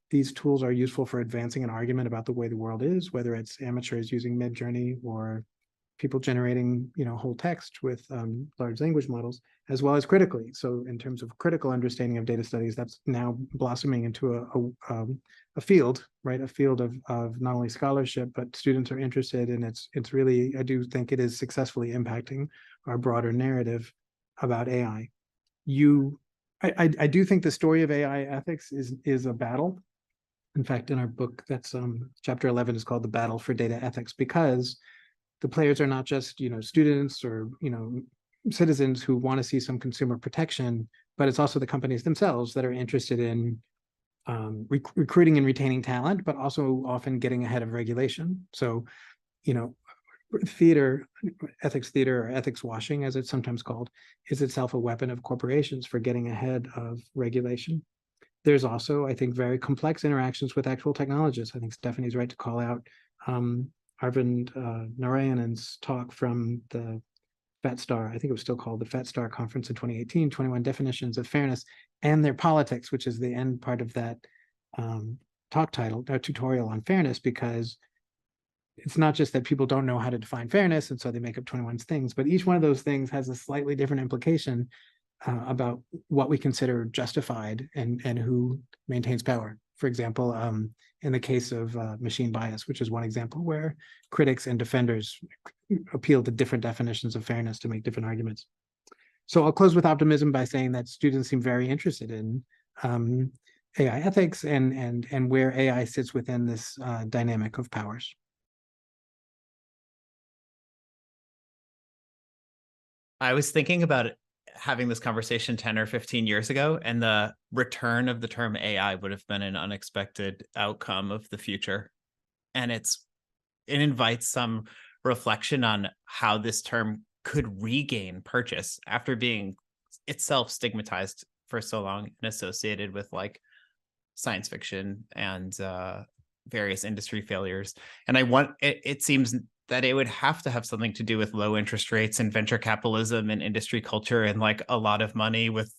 these tools are useful for advancing an argument about the way the world is, whether it's amateurs using Midjourney or people generating, whole text with large language models, as well as critically. So in terms of critical understanding of data studies, that's now blossoming into a field, right? A field of not only scholarship, but students are interested, and it's really, I do think it is successfully impacting our broader narrative about AI. I do think the story of AI ethics is a battle. In fact, in our book, that's chapter 11 is called The Battle for Data Ethics, because the players are not just, students or, citizens who want to see some consumer protection, but it's also the companies themselves that are interested in recruiting and retaining talent, but also often getting ahead of regulation. So, you know, ethics theater, or ethics washing, as it's sometimes called, is itself a weapon of corporations for getting ahead of regulation. There's also, I think, very complex interactions with actual technologists. I think Stephanie's right to call out Arvind Narayanan's talk from the FETSTAR, I think it was still called the FETSTAR conference in 2018, 21 definitions of fairness and their politics, which is the end part of that talk title, or tutorial on fairness, because it's not just that people don't know how to define fairness, and so they make up 21 things, but each one of those things has a slightly different implication about what we consider justified and who maintains power. For example, in the case of machine bias, which is one example where critics and defenders appeal to different definitions of fairness to make different arguments. So I'll close with optimism by saying that students seem very interested in AI ethics and where AI sits within this dynamic of powers. I was thinking about having this conversation 10 or 15 years ago, and the return of the term AI would have been an unexpected outcome of the future. And it invites some reflection on how this term could regain purchase after being itself stigmatized for so long and associated with like science fiction and various industry failures. And it seems that it would have to have something to do with low interest rates and venture capitalism and industry culture and like a lot of money with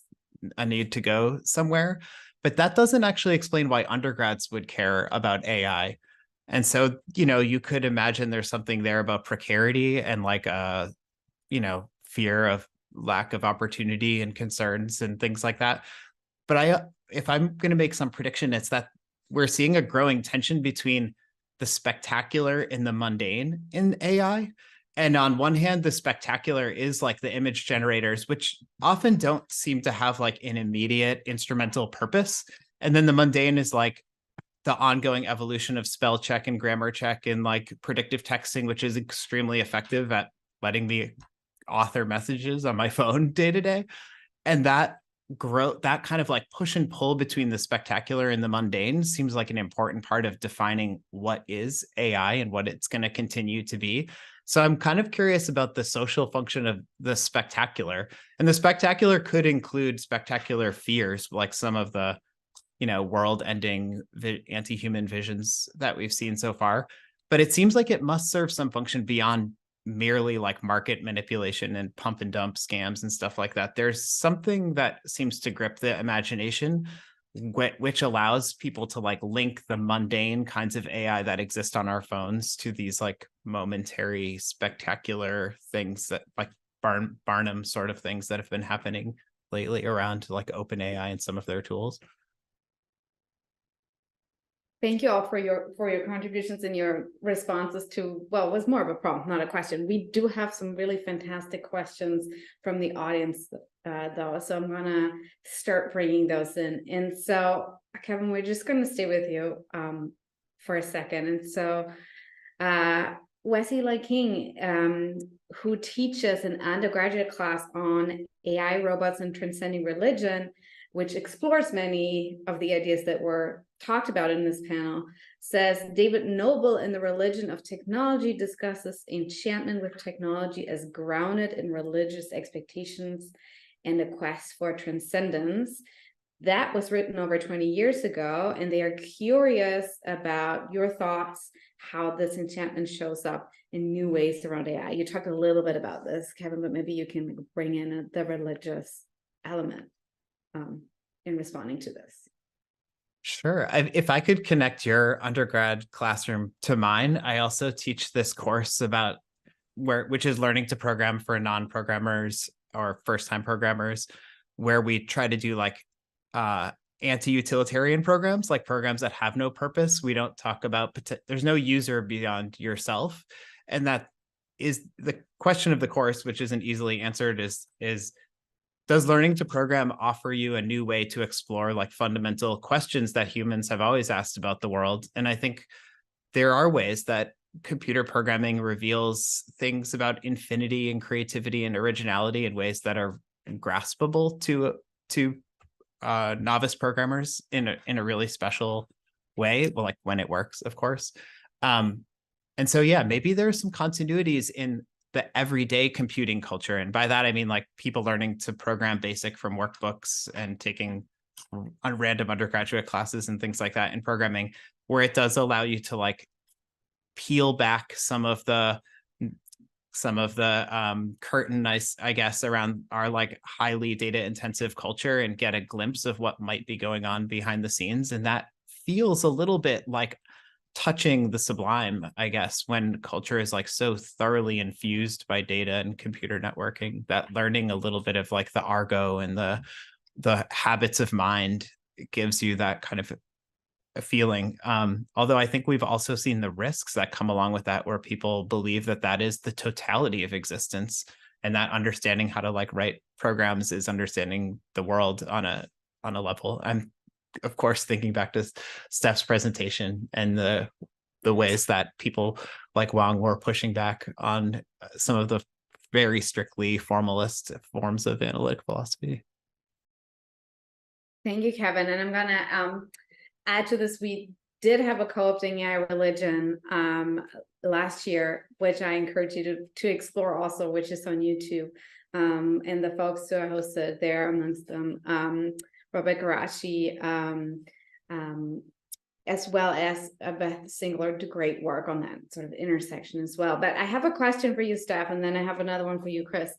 a need to go somewhere. But that doesn't actually explain why undergrads would care about AI. And so, you know, you could imagine there's something there about precarity and like fear of lack of opportunity and concerns and things like that. But if I'm going to make some prediction, it's that we're seeing a growing tension between the spectacular and the mundane in AI. And on one hand, the spectacular is like the image generators, which often don't seem to have like an immediate instrumental purpose. And then the mundane is like the ongoing evolution of spell check and grammar check and like predictive texting, which is extremely effective at letting me author messages on my phone day to day. And that kind of like push and pull between the spectacular and the mundane seems like an important part of defining what is AI and what it's going to continue to be. So I'm kind of curious about the social function of the spectacular, and the spectacular could include spectacular fears, like some of the, world-ending anti-human visions that we've seen so far. But it seems like it must serve some function beyond merely like market manipulation and pump and dump scams and stuff like that. There's something that seems to grip the imagination, which allows people to like link the mundane kinds of AI that exist on our phones to these like momentary spectacular things that like Barnum sort of things that have been happening lately around like OpenAI and some of their tools. Thank you all for your contributions and your responses to, well, it was more of a prompt, not a question. We do have some really fantastic questions from the audience, though, so I'm going to start bringing those in. And so, Kevin, we're just going to stay with you for a second. And so, Wesley King, who teaches an undergraduate class on AI, robots, and transcending religion, which explores many of the ideas that were talked about in this panel, says David Noble in The Religion of Technology discusses enchantment with technology as grounded in religious expectations and a quest for transcendence. That was written over 20 years ago, and they are curious about your thoughts, how this enchantment shows up in new ways around AI. You talked a little bit about this, Kevin, but maybe you can bring in the religious element in responding to this. Sure. If I could connect your undergrad classroom to mine, I also teach this course about which is learning to program for non-programmers or first-time programmers, where we try to do like anti-utilitarian programs, like programs that have no purpose. We don't talk about, there's no user beyond yourself. And that is the question of the course, which isn't easily answered, is does learning to program offer you a new way to explore like fundamental questions that humans have always asked about the world? And I think there are ways that computer programming reveals things about infinity and creativity and originality in ways that are graspable to novice programmers in a really special way, well, like when it works, of course. And so, yeah, maybe there's some continuities in the everyday computing culture. And by that, I mean, like people learning to program BASIC from workbooks and taking random undergraduate classes and things like that in programming, where it does allow you to like peel back some of the curtain, I guess, around our like highly data intensive culture and get a glimpse of what might be going on behind the scenes. And that feels a little bit like touching the sublime, I guess, when culture is like so thoroughly infused by data and computer networking, that learning a little bit of like the argot and the habits of mind gives you that kind of a feeling. Although I think we've also seen the risks that come along with that, where people believe that that is the totality of existence, and that understanding how to like write programs is understanding the world on a level. I'm of course thinking back to Steph's presentation and the ways that people like Wang were pushing back on some of the very strictly formalist forms of analytic philosophy. Thank you, Kevin. And I'm gonna add to this. We did have a co-opting AI religion last year, which I encourage you to explore also, which is on YouTube. And the folks who are hosted there, amongst them, Robert Garashi, as well as Beth Singler, do great work on that sort of intersection as well. But I have a question for you, Steph, and then I have another one for you, Chris.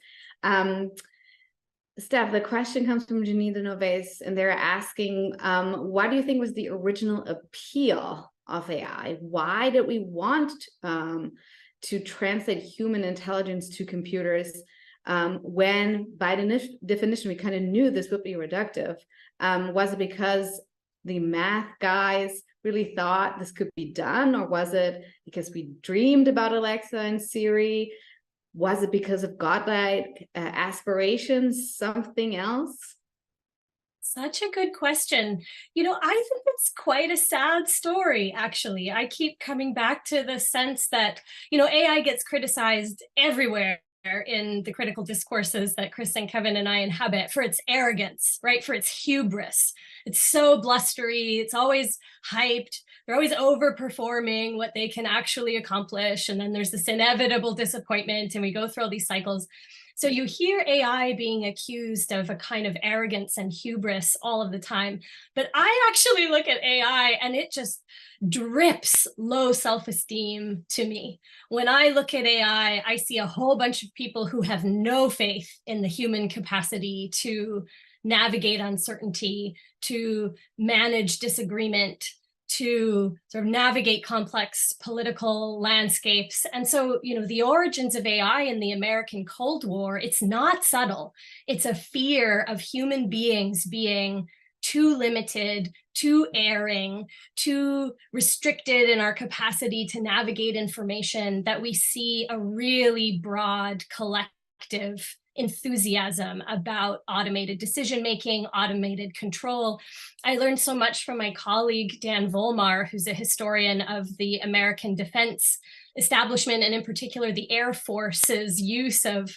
Steph, the question comes from Janine Denoves, and they're asking, what do you think was the original appeal of AI? Why did we want to translate human intelligence to computers when, by definition, we kind of knew this would be reductive? Was it because the math guys really thought this could be done, or was it because we dreamed about Alexa and Siri? Was it because of godlike aspirations, something else? Such a good question. You know, I think it's quite a sad story, actually. I keep coming back to the sense that, you know, AI gets criticized everywhere in the critical discourses that Chris and Kevin and I inhabit for its arrogance, right? For its hubris. It's so blustery. It's always hyped. They're always overperforming what they can actually accomplish. And then there's this inevitable disappointment, and we go through all these cycles. So you hear AI being accused of a kind of arrogance and hubris all of the time. But I actually look at AI and it just drips low self-esteem to me. When I look at AI, I see a whole bunch of people who have no faith in the human capacity to navigate uncertainty, to manage disagreement, to sort of navigate complex political landscapes. And so, you know, the origins of AI in the American Cold War, it's not subtle. It's a fear of human beings being too limited, too erring, too restricted in our capacity to navigate information, that we see a really broad collective enthusiasm about automated decision-making, automated control. I learned so much from my colleague, Dan Volmar, who's a historian of the American defense establishment, and in particular, the Air Force's use of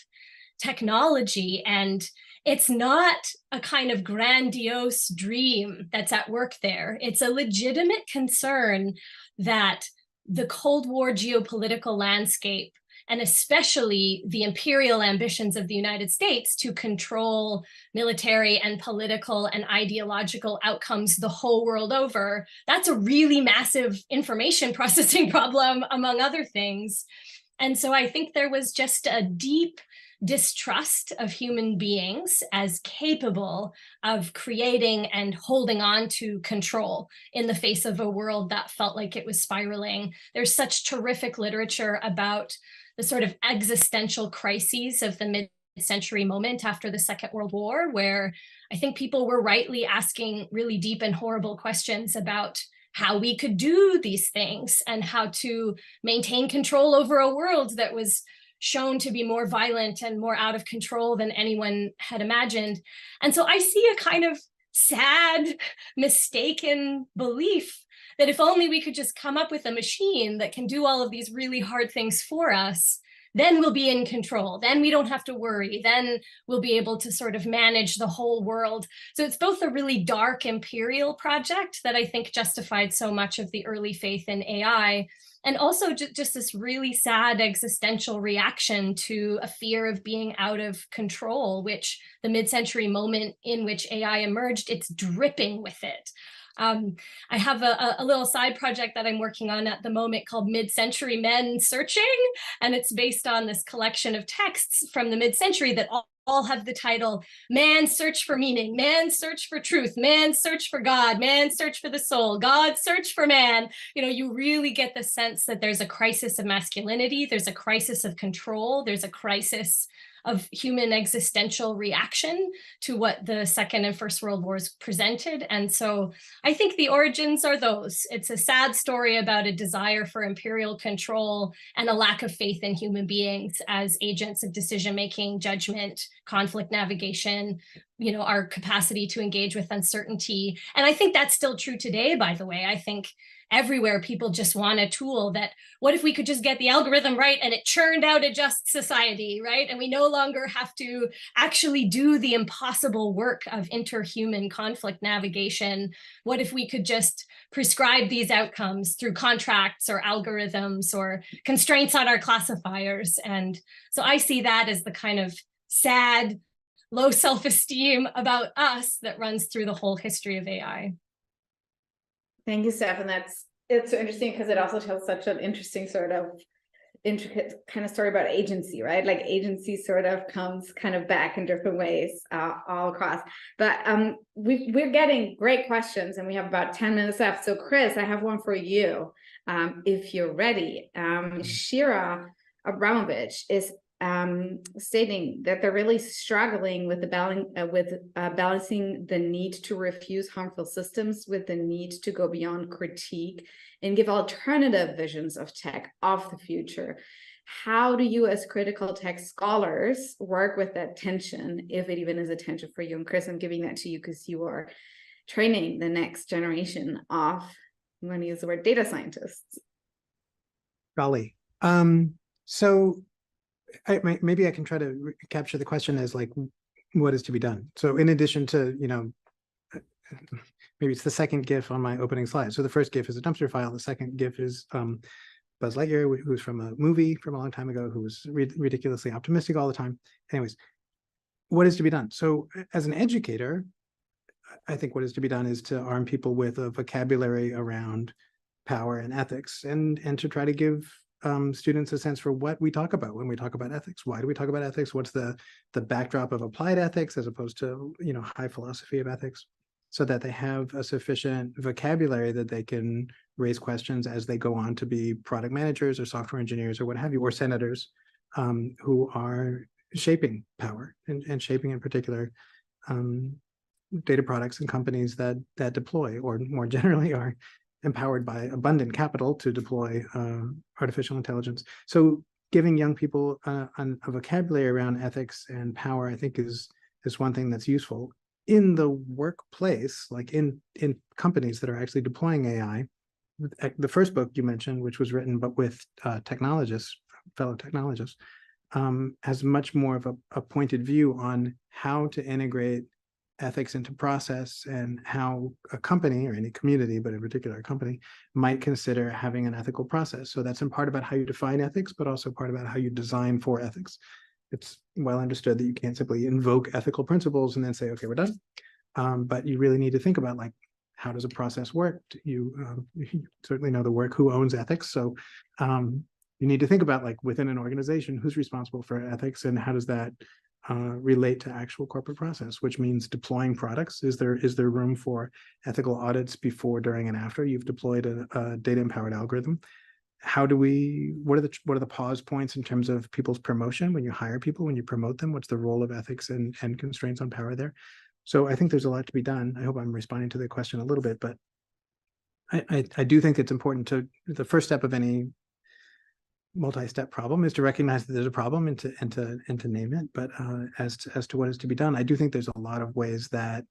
technology. And it's not a kind of grandiose dream that's at work there. It's a legitimate concern that the Cold War geopolitical landscape, and especially the imperial ambitions of the United States to control military and political and ideological outcomes the whole world over, that's a really massive information processing problem, among other things. And so I think there was just a deep distrust of human beings as capable of creating and holding on to control in the face of a world that felt like it was spiraling. There's such terrific literature about the sort of existential crises of the mid-century moment after the Second World War, where I think people were rightly asking really deep and horrible questions about how we could do these things and how to maintain control over a world that was shown to be more violent and more out of control than anyone had imagined. And so I see a kind of sad, mistaken belief that if only we could just come up with a machine that can do all of these really hard things for us, then we'll be in control. Then we don't have to worry. Then we'll be able to sort of manage the whole world. So it's both a really dark imperial project that I think justified so much of the early faith in AI, and also just this really sad existential reaction to a fear of being out of control, which the mid-century moment in which AI emerged, it's dripping with it. I have a little side project that I'm working on at the moment called Mid-Century Men Searching, and it's based on this collection of texts from the mid-century that all have the title, "Man Search for Meaning, Man Search for Truth, Man Search for God, Man Search for the Soul, God Search for Man." You know, you really get the sense that there's a crisis of masculinity, there's a crisis of control, there's a crisis of human existential reaction to what the Second and First World Wars presented. And so I think the origins are those. It's a sad story about a desire for imperial control and a lack of faith in human beings as agents of decision-making, judgment, conflict navigation, you know, our capacity to engage with uncertainty. And I think that's still true today, by the way. I think everywhere people just want a tool that, what if we could just get the algorithm right and it churned out a just society, right? And we no longer have to actually do the impossible work of interhuman conflict navigation. What if we could just prescribe these outcomes through contracts or algorithms or constraints on our classifiers? And so I see that as the kind of sad, low self-esteem about us that runs through the whole history of AI. Thank you, Steph. And it's so interesting because it also tells such an interesting sort of intricate kind of story about agency, right? Like agency sort of comes kind of back in different ways all across. But we're getting great questions and we have about 10 minutes left. So Chris, I have one for you if you're ready. Shira Abramovich is stating that they're really struggling with the balancing the need to refuse harmful systems with the need to go beyond critique and give alternative visions of tech of the future. How do you, as critical tech scholars, work with that tension, if it even is a tension for you? And Chris, I'm giving that to you because you are training the next generation of, I'm going to use the word, data scientists. Golly. So maybe I can try to capture the question as like, what is to be done? So in addition to, you know, maybe it's the second GIF on my opening slide. So the first GIF is a dumpster file. The second GIF is Buzz Lightyear, who's from a movie from a long time ago, who was ridiculously optimistic all the time. Anyways, what is to be done? So as an educator, I think what is to be done is to arm people with a vocabulary around power and ethics, and to try to give students a sense for what we talk about when we talk about ethics. Why do we talk about ethics? What's the backdrop of applied ethics as opposed to, you know, high philosophy of ethics, so that they have a sufficient vocabulary that they can raise questions as they go on to be product managers or software engineers or what have you, or senators who are shaping power and shaping in particular data products and companies that deploy, or more generally are empowered by abundant capital to deploy artificial intelligence. So giving young people a vocabulary around ethics and power, I think is one thing that's useful in the workplace, like in companies that are actually deploying AI. The first book you mentioned, which was written but with technologists, fellow technologists, has much more of a pointed view on how to integrate ethics into process and how a company, or any community, but in particular a company, might consider having an ethical process. So that's in part about how you define ethics, but also part about how you design for ethics. It's well understood that you can't simply invoke ethical principles and then say, okay, we're done. But you really need to think about, like, how does a process work? You certainly know the work, who owns ethics. So you need to think about, like, within an organization, who's responsible for ethics and how does that relate to actual corporate process, which means deploying products. Is there room for ethical audits before, during, and after you've deployed a data-empowered algorithm? What are the pause points in terms of people's promotion when you hire people, when you promote them? What's the role of ethics and constraints on power there? So I think there's a lot to be done. I hope I'm responding to the question a little bit, but I do think it's important the first step of any multi-step problem is to recognize that there's a problem and to name it. But as to what is to be done, I do think there's a lot of ways that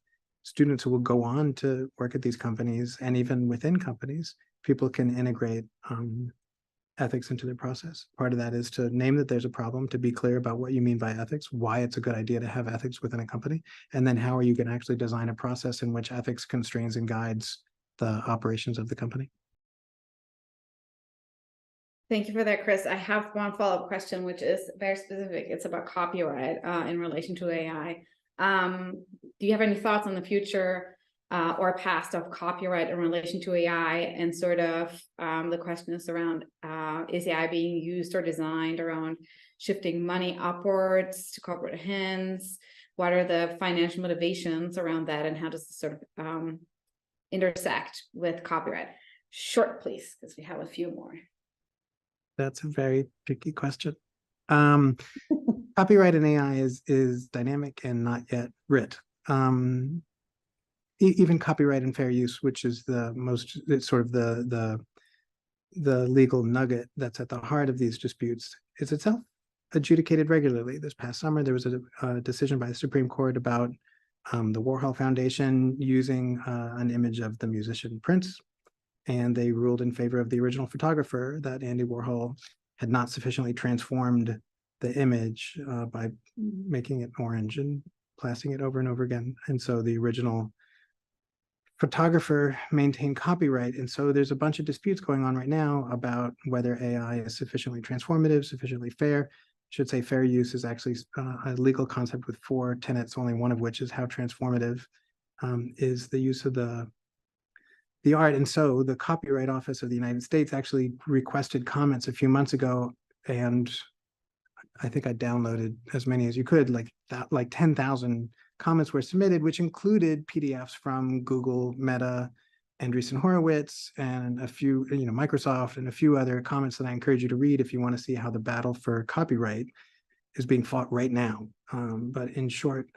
students who will go on to work at these companies, and even within companies, people can integrate ethics into their process. Part of that is to name that there's a problem, to be clear about what you mean by ethics, why it's a good idea to have ethics within a company, and then how are you going to actually design a process in which ethics constrains and guides the operations of the company. Thank you for that, Chris. I have one follow-up question, which is very specific. It's about copyright in relation to AI. Do you have any thoughts on the future or past of copyright in relation to AI? And sort of the question is around, is AI being used or designed around shifting money upwards to corporate hands? What are the financial motivations around that? And how does this sort of intersect with copyright? Short, please, because we have a few more. That's a very tricky question. Copyright in AI is dynamic and not yet writ. Even copyright and fair use, which is the most, it's sort of the legal nugget that's at the heart of these disputes, is itself adjudicated regularly. This past summer, there was a decision by the Supreme Court about the Warhol Foundation using an image of the musician Prince, and they ruled in favor of the original photographer that Andy Warhol had not sufficiently transformed the image by making it orange and plasting it over and over again. And so the original photographer maintained copyright. And so there's a bunch of disputes going on right now about whether AI is sufficiently transformative, sufficiently fair. I should say fair use is actually a legal concept with 4 tenets, only one of which is how transformative is the use of the art. And so the Copyright Office of the United States actually requested comments a few months ago, and I think I downloaded as many as you could, like 10,000 comments were submitted, which included PDFs from Google, Meta, Andreessen Horowitz, and a few, Microsoft, and a few other comments that I encourage you to read if you want to see how the battle for copyright is being fought right now. But in short,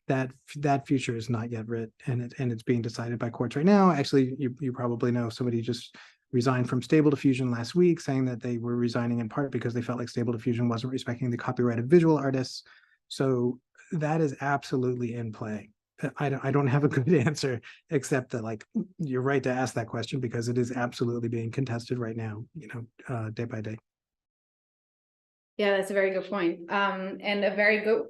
that future is not yet writ, and it's being decided by courts right now. Actually, you probably know somebody just resigned from Stable Diffusion last week, saying that they were resigning in part because they felt like Stable Diffusion wasn't respecting the copyright of visual artists. So that is absolutely in play. I don't have a good answer, except that you're right to ask that question, because it is absolutely being contested right now, day by day. Yeah, that's a very good point. And a very good,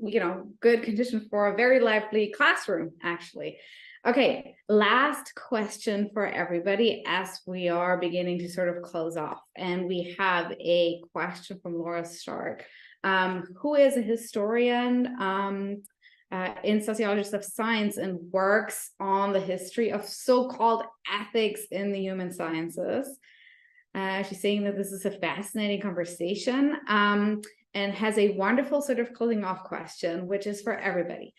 good condition for a very lively classroom, actually. Okay, last question for everybody as we are beginning to sort of close off. And we have a question from Laura Stark, who is a historian in sociologist of science and works on the history of so-called ethics in the human sciences. She's saying that this is a fascinating conversation and has a wonderful sort of closing off question, which is for everybody.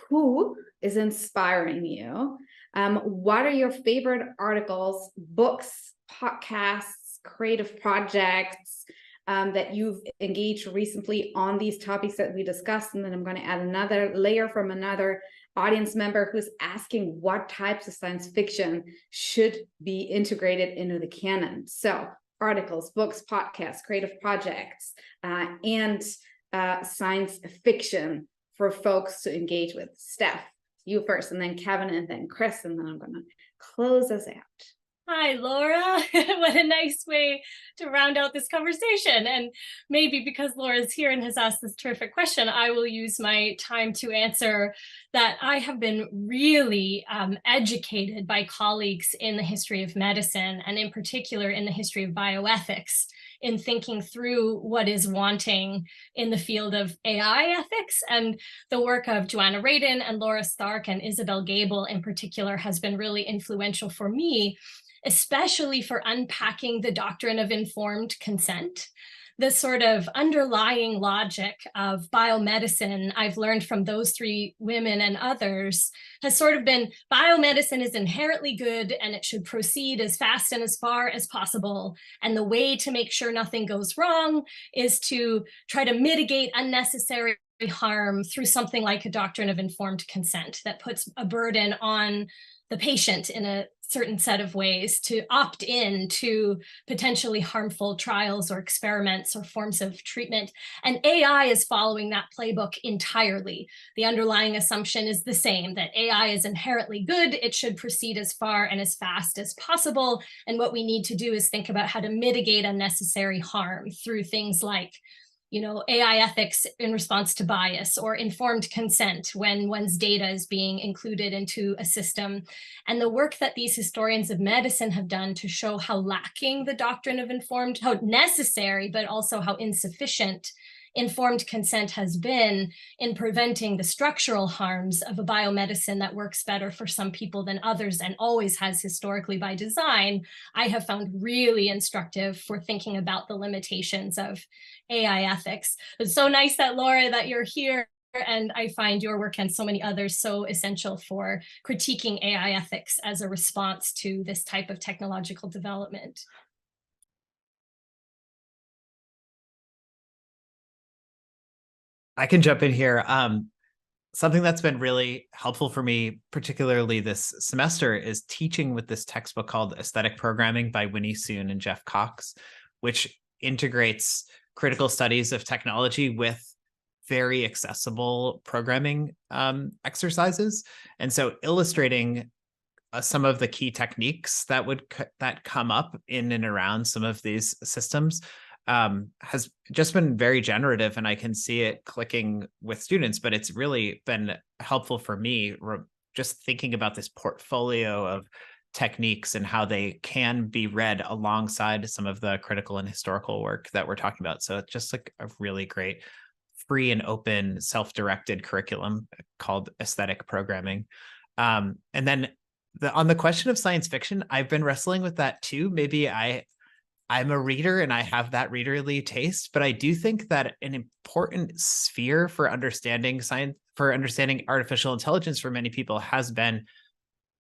Who is inspiring you? What are your favorite articles, books, podcasts, creative projects that you've engaged recently on these topics that we discussed? And then I'm going to add another layer from another audience member who's asking what types of science fiction should be integrated into the canon. So articles, books, podcasts, creative projects, and science fiction for folks to engage with. Steph, you first, and then Kevin, and then Chris, and then I'm going to close us out. Hi, Laura. What a nice way to round out this conversation. And maybe because Laura's here and has asked this terrific question, I will use my time to answer that. I have been really educated by colleagues in the history of medicine, and in particular in the history of bioethics, in thinking through what is wanting in the field of AI ethics. And the work of Joanna Radin and Laura Stark and Isabel Gable in particular has been really influential for me, especially for unpacking the doctrine of informed consent. The sort of underlying logic of biomedicine I've learned from those 3 women and others has sort of been biomedicine is inherently good and it should proceed as fast and as far as possible. And the way to make sure nothing goes wrong is to try to mitigate unnecessary harm through something like a doctrine of informed consent that puts a burden on the patient in a certain set of ways to opt in to potentially harmful trials or experiments or forms of treatment. And AI is following that playbook entirely. The underlying assumption is the same, that AI is inherently good. It should proceed as far and as fast as possible. And what we need to do is think about how to mitigate unnecessary harm through things like AI ethics in response to bias, or informed consent when one's data is being included into a system. And the work that these historians of medicine have done to show how lacking the doctrine of how necessary, but also how insufficient informed consent has been in preventing the structural harms of a biomedicine that works better for some people than others and always has historically by design, I have found really instructive for thinking about the limitations of AI ethics. It's so nice that, Laura, that you're here, and I find your work and so many others so essential for critiquing AI ethics as a response to this type of technological development. I can jump in here. Something that's been really helpful for me, particularly this semester, is teaching with this textbook called Aesthetic Programming by Winnie Soon and Jeff Cox, which integrates critical studies of technology with very accessible programming exercises. And so illustrating some of the key techniques that come up in and around some of these systems has just been very generative, and I can see it clicking with students, but it's really been helpful for me just thinking about this portfolio of techniques and how they can be read alongside some of the critical and historical work that we're talking about. So it's just like a really great free and open self-directed curriculum called Aesthetic Programming. And then on the question of science fiction, I've been wrestling with that too. Maybe I'm a reader and I have that readerly taste, but I do think that an important sphere for understanding science, for understanding artificial intelligence for many people has been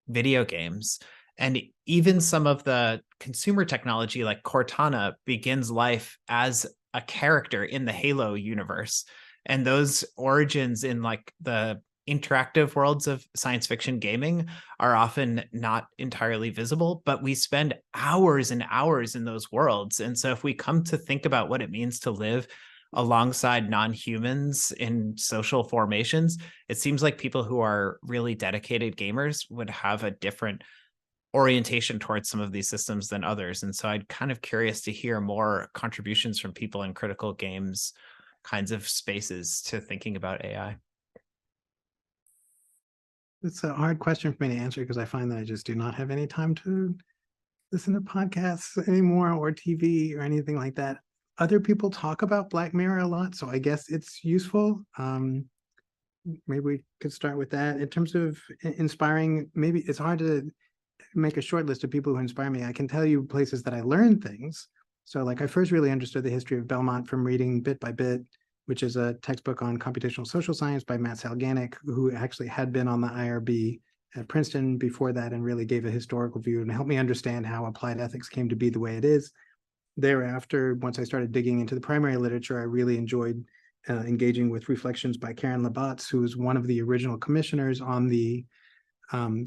video games. And even some of the consumer technology like Cortana begins life as a character in the Halo universe. And those origins in like the interactive worlds of science fiction gaming are often not entirely visible, but we spend hours and hours in those worlds. And so if we come to think about what it means to live alongside non-humans in social formations, it seems like people who are really dedicated gamers would have a different orientation towards some of these systems than others. And so I'm kind of curious to hear more contributions from people in critical games kinds of spaces to thinking about AI. It's a hard question for me to answer because I find that I just do not have any time to listen to podcasts anymore or TV or anything like that. Other people talk about Black Mirror a lot, so I guess it's useful. Maybe we could start with that. In terms of inspiring, maybe it's hard to make a short list of people who inspire me. I can tell you places that I learned things. So like I first really understood the history of Belmont from reading Bit by Bit, which is a textbook on computational social science by Matt Salganik, who actually had been on the IRB at Princeton before that and really gave a historical view and helped me understand how applied ethics came to be the way it is. Thereafter, once I started digging into the primary literature, I really enjoyed engaging with reflections by Karen Labatz, who was one of the original commissioners on the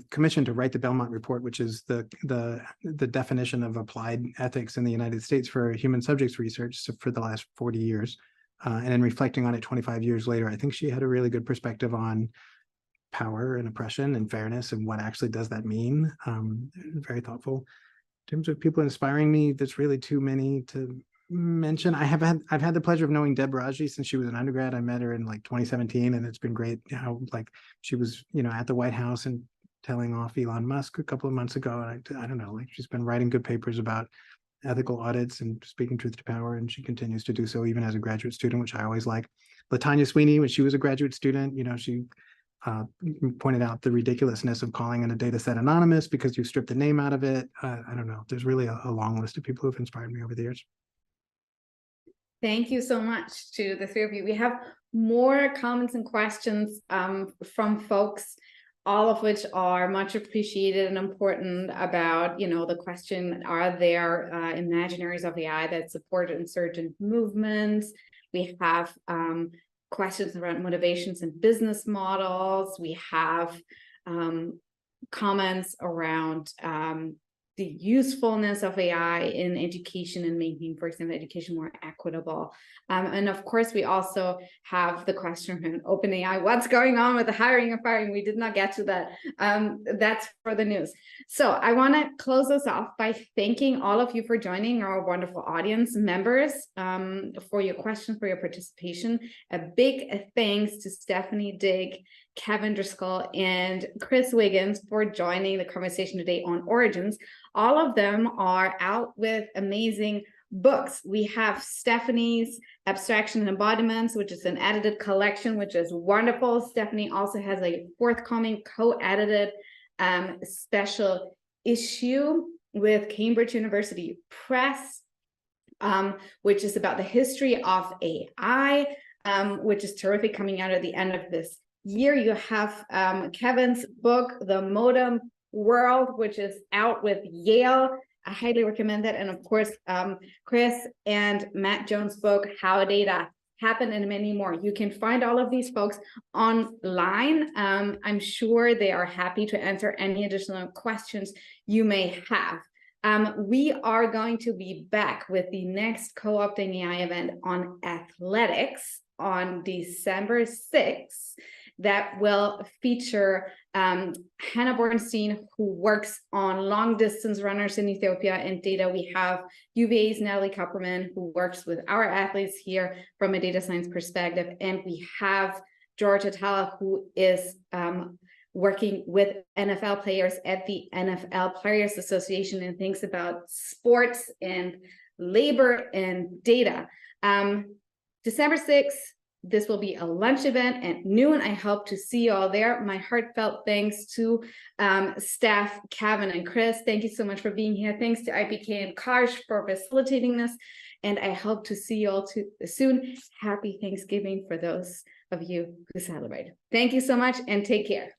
commission to write the Belmont Report, which is the definition of applied ethics in the United States for human subjects research for the last 40 years. And then reflecting on it 25 years later, I think she had a really good perspective on power and oppression and fairness and what actually does that mean. Very thoughtful. In terms of people inspiring me, there's really too many to mention. I've had the pleasure of knowing Deb Raji since she was an undergrad. I met her in like 2017, and it's been great how like she was, at the White House and telling off Elon Musk a couple of months ago. And I don't know, like she's been writing good papers about ethical audits and speaking truth to power, and she continues to do so even as a graduate student, which I always like. LaTanya Sweeney, when she was a graduate student, she pointed out the ridiculousness of calling in a data set anonymous because you stripped the name out of it. I don't know. There's really a long list of people who have inspired me over the years. Thank you so much to the three of you. We have more comments and questions from folks, all of which are much appreciated and important about, the question, are there imaginaries of AI that support insurgent movements? We have questions around motivations and business models. We have comments around the usefulness of AI in education and making, for example, education more equitable. And of course, we also have the question from OpenAI, what's going on with the hiring and firing? We did not get to that. That's for the news. So I want to close us off by thanking all of you for joining, our wonderful audience members, for your questions, for your participation. A big thanks to Stephanie Digg, Kevin Driscoll, and Chris Wiggins for joining the conversation today on origins. All of them are out with amazing books. We have Stephanie's Abstraction and Embodiments, which is an edited collection, which is wonderful. Stephanie also has a forthcoming co-edited special issue with Cambridge University Press, which is about the history of AI, which is terrific, coming out at the end of this year. You have Kevin's book, The Modem World, which is out with Yale. I highly recommend that. And of course, Chris and Matt Jones' book, How Data Happen, and many more. You can find all of these folks online. I'm sure they are happy to answer any additional questions you may have. We are going to be back with the next Co-opting AI event on athletics on December 6th. That will feature Hannah Bornstein, who works on long distance runners in Ethiopia and data. We have UVA's Natalie Kupperman, who works with our athletes here from a data science perspective. And we have George Atala, who is working with NFL players at the NFL Players Association and thinks about sports and labor and data. December 6th, this will be a lunch event at noon. I hope to see you all there. My heartfelt thanks to staff, Kevin and Chris. Thank you so much for being here. Thanks to IPK and Karsh for facilitating this. And I hope to see you all soon. Happy Thanksgiving for those of you who celebrate. Thank you so much and take care.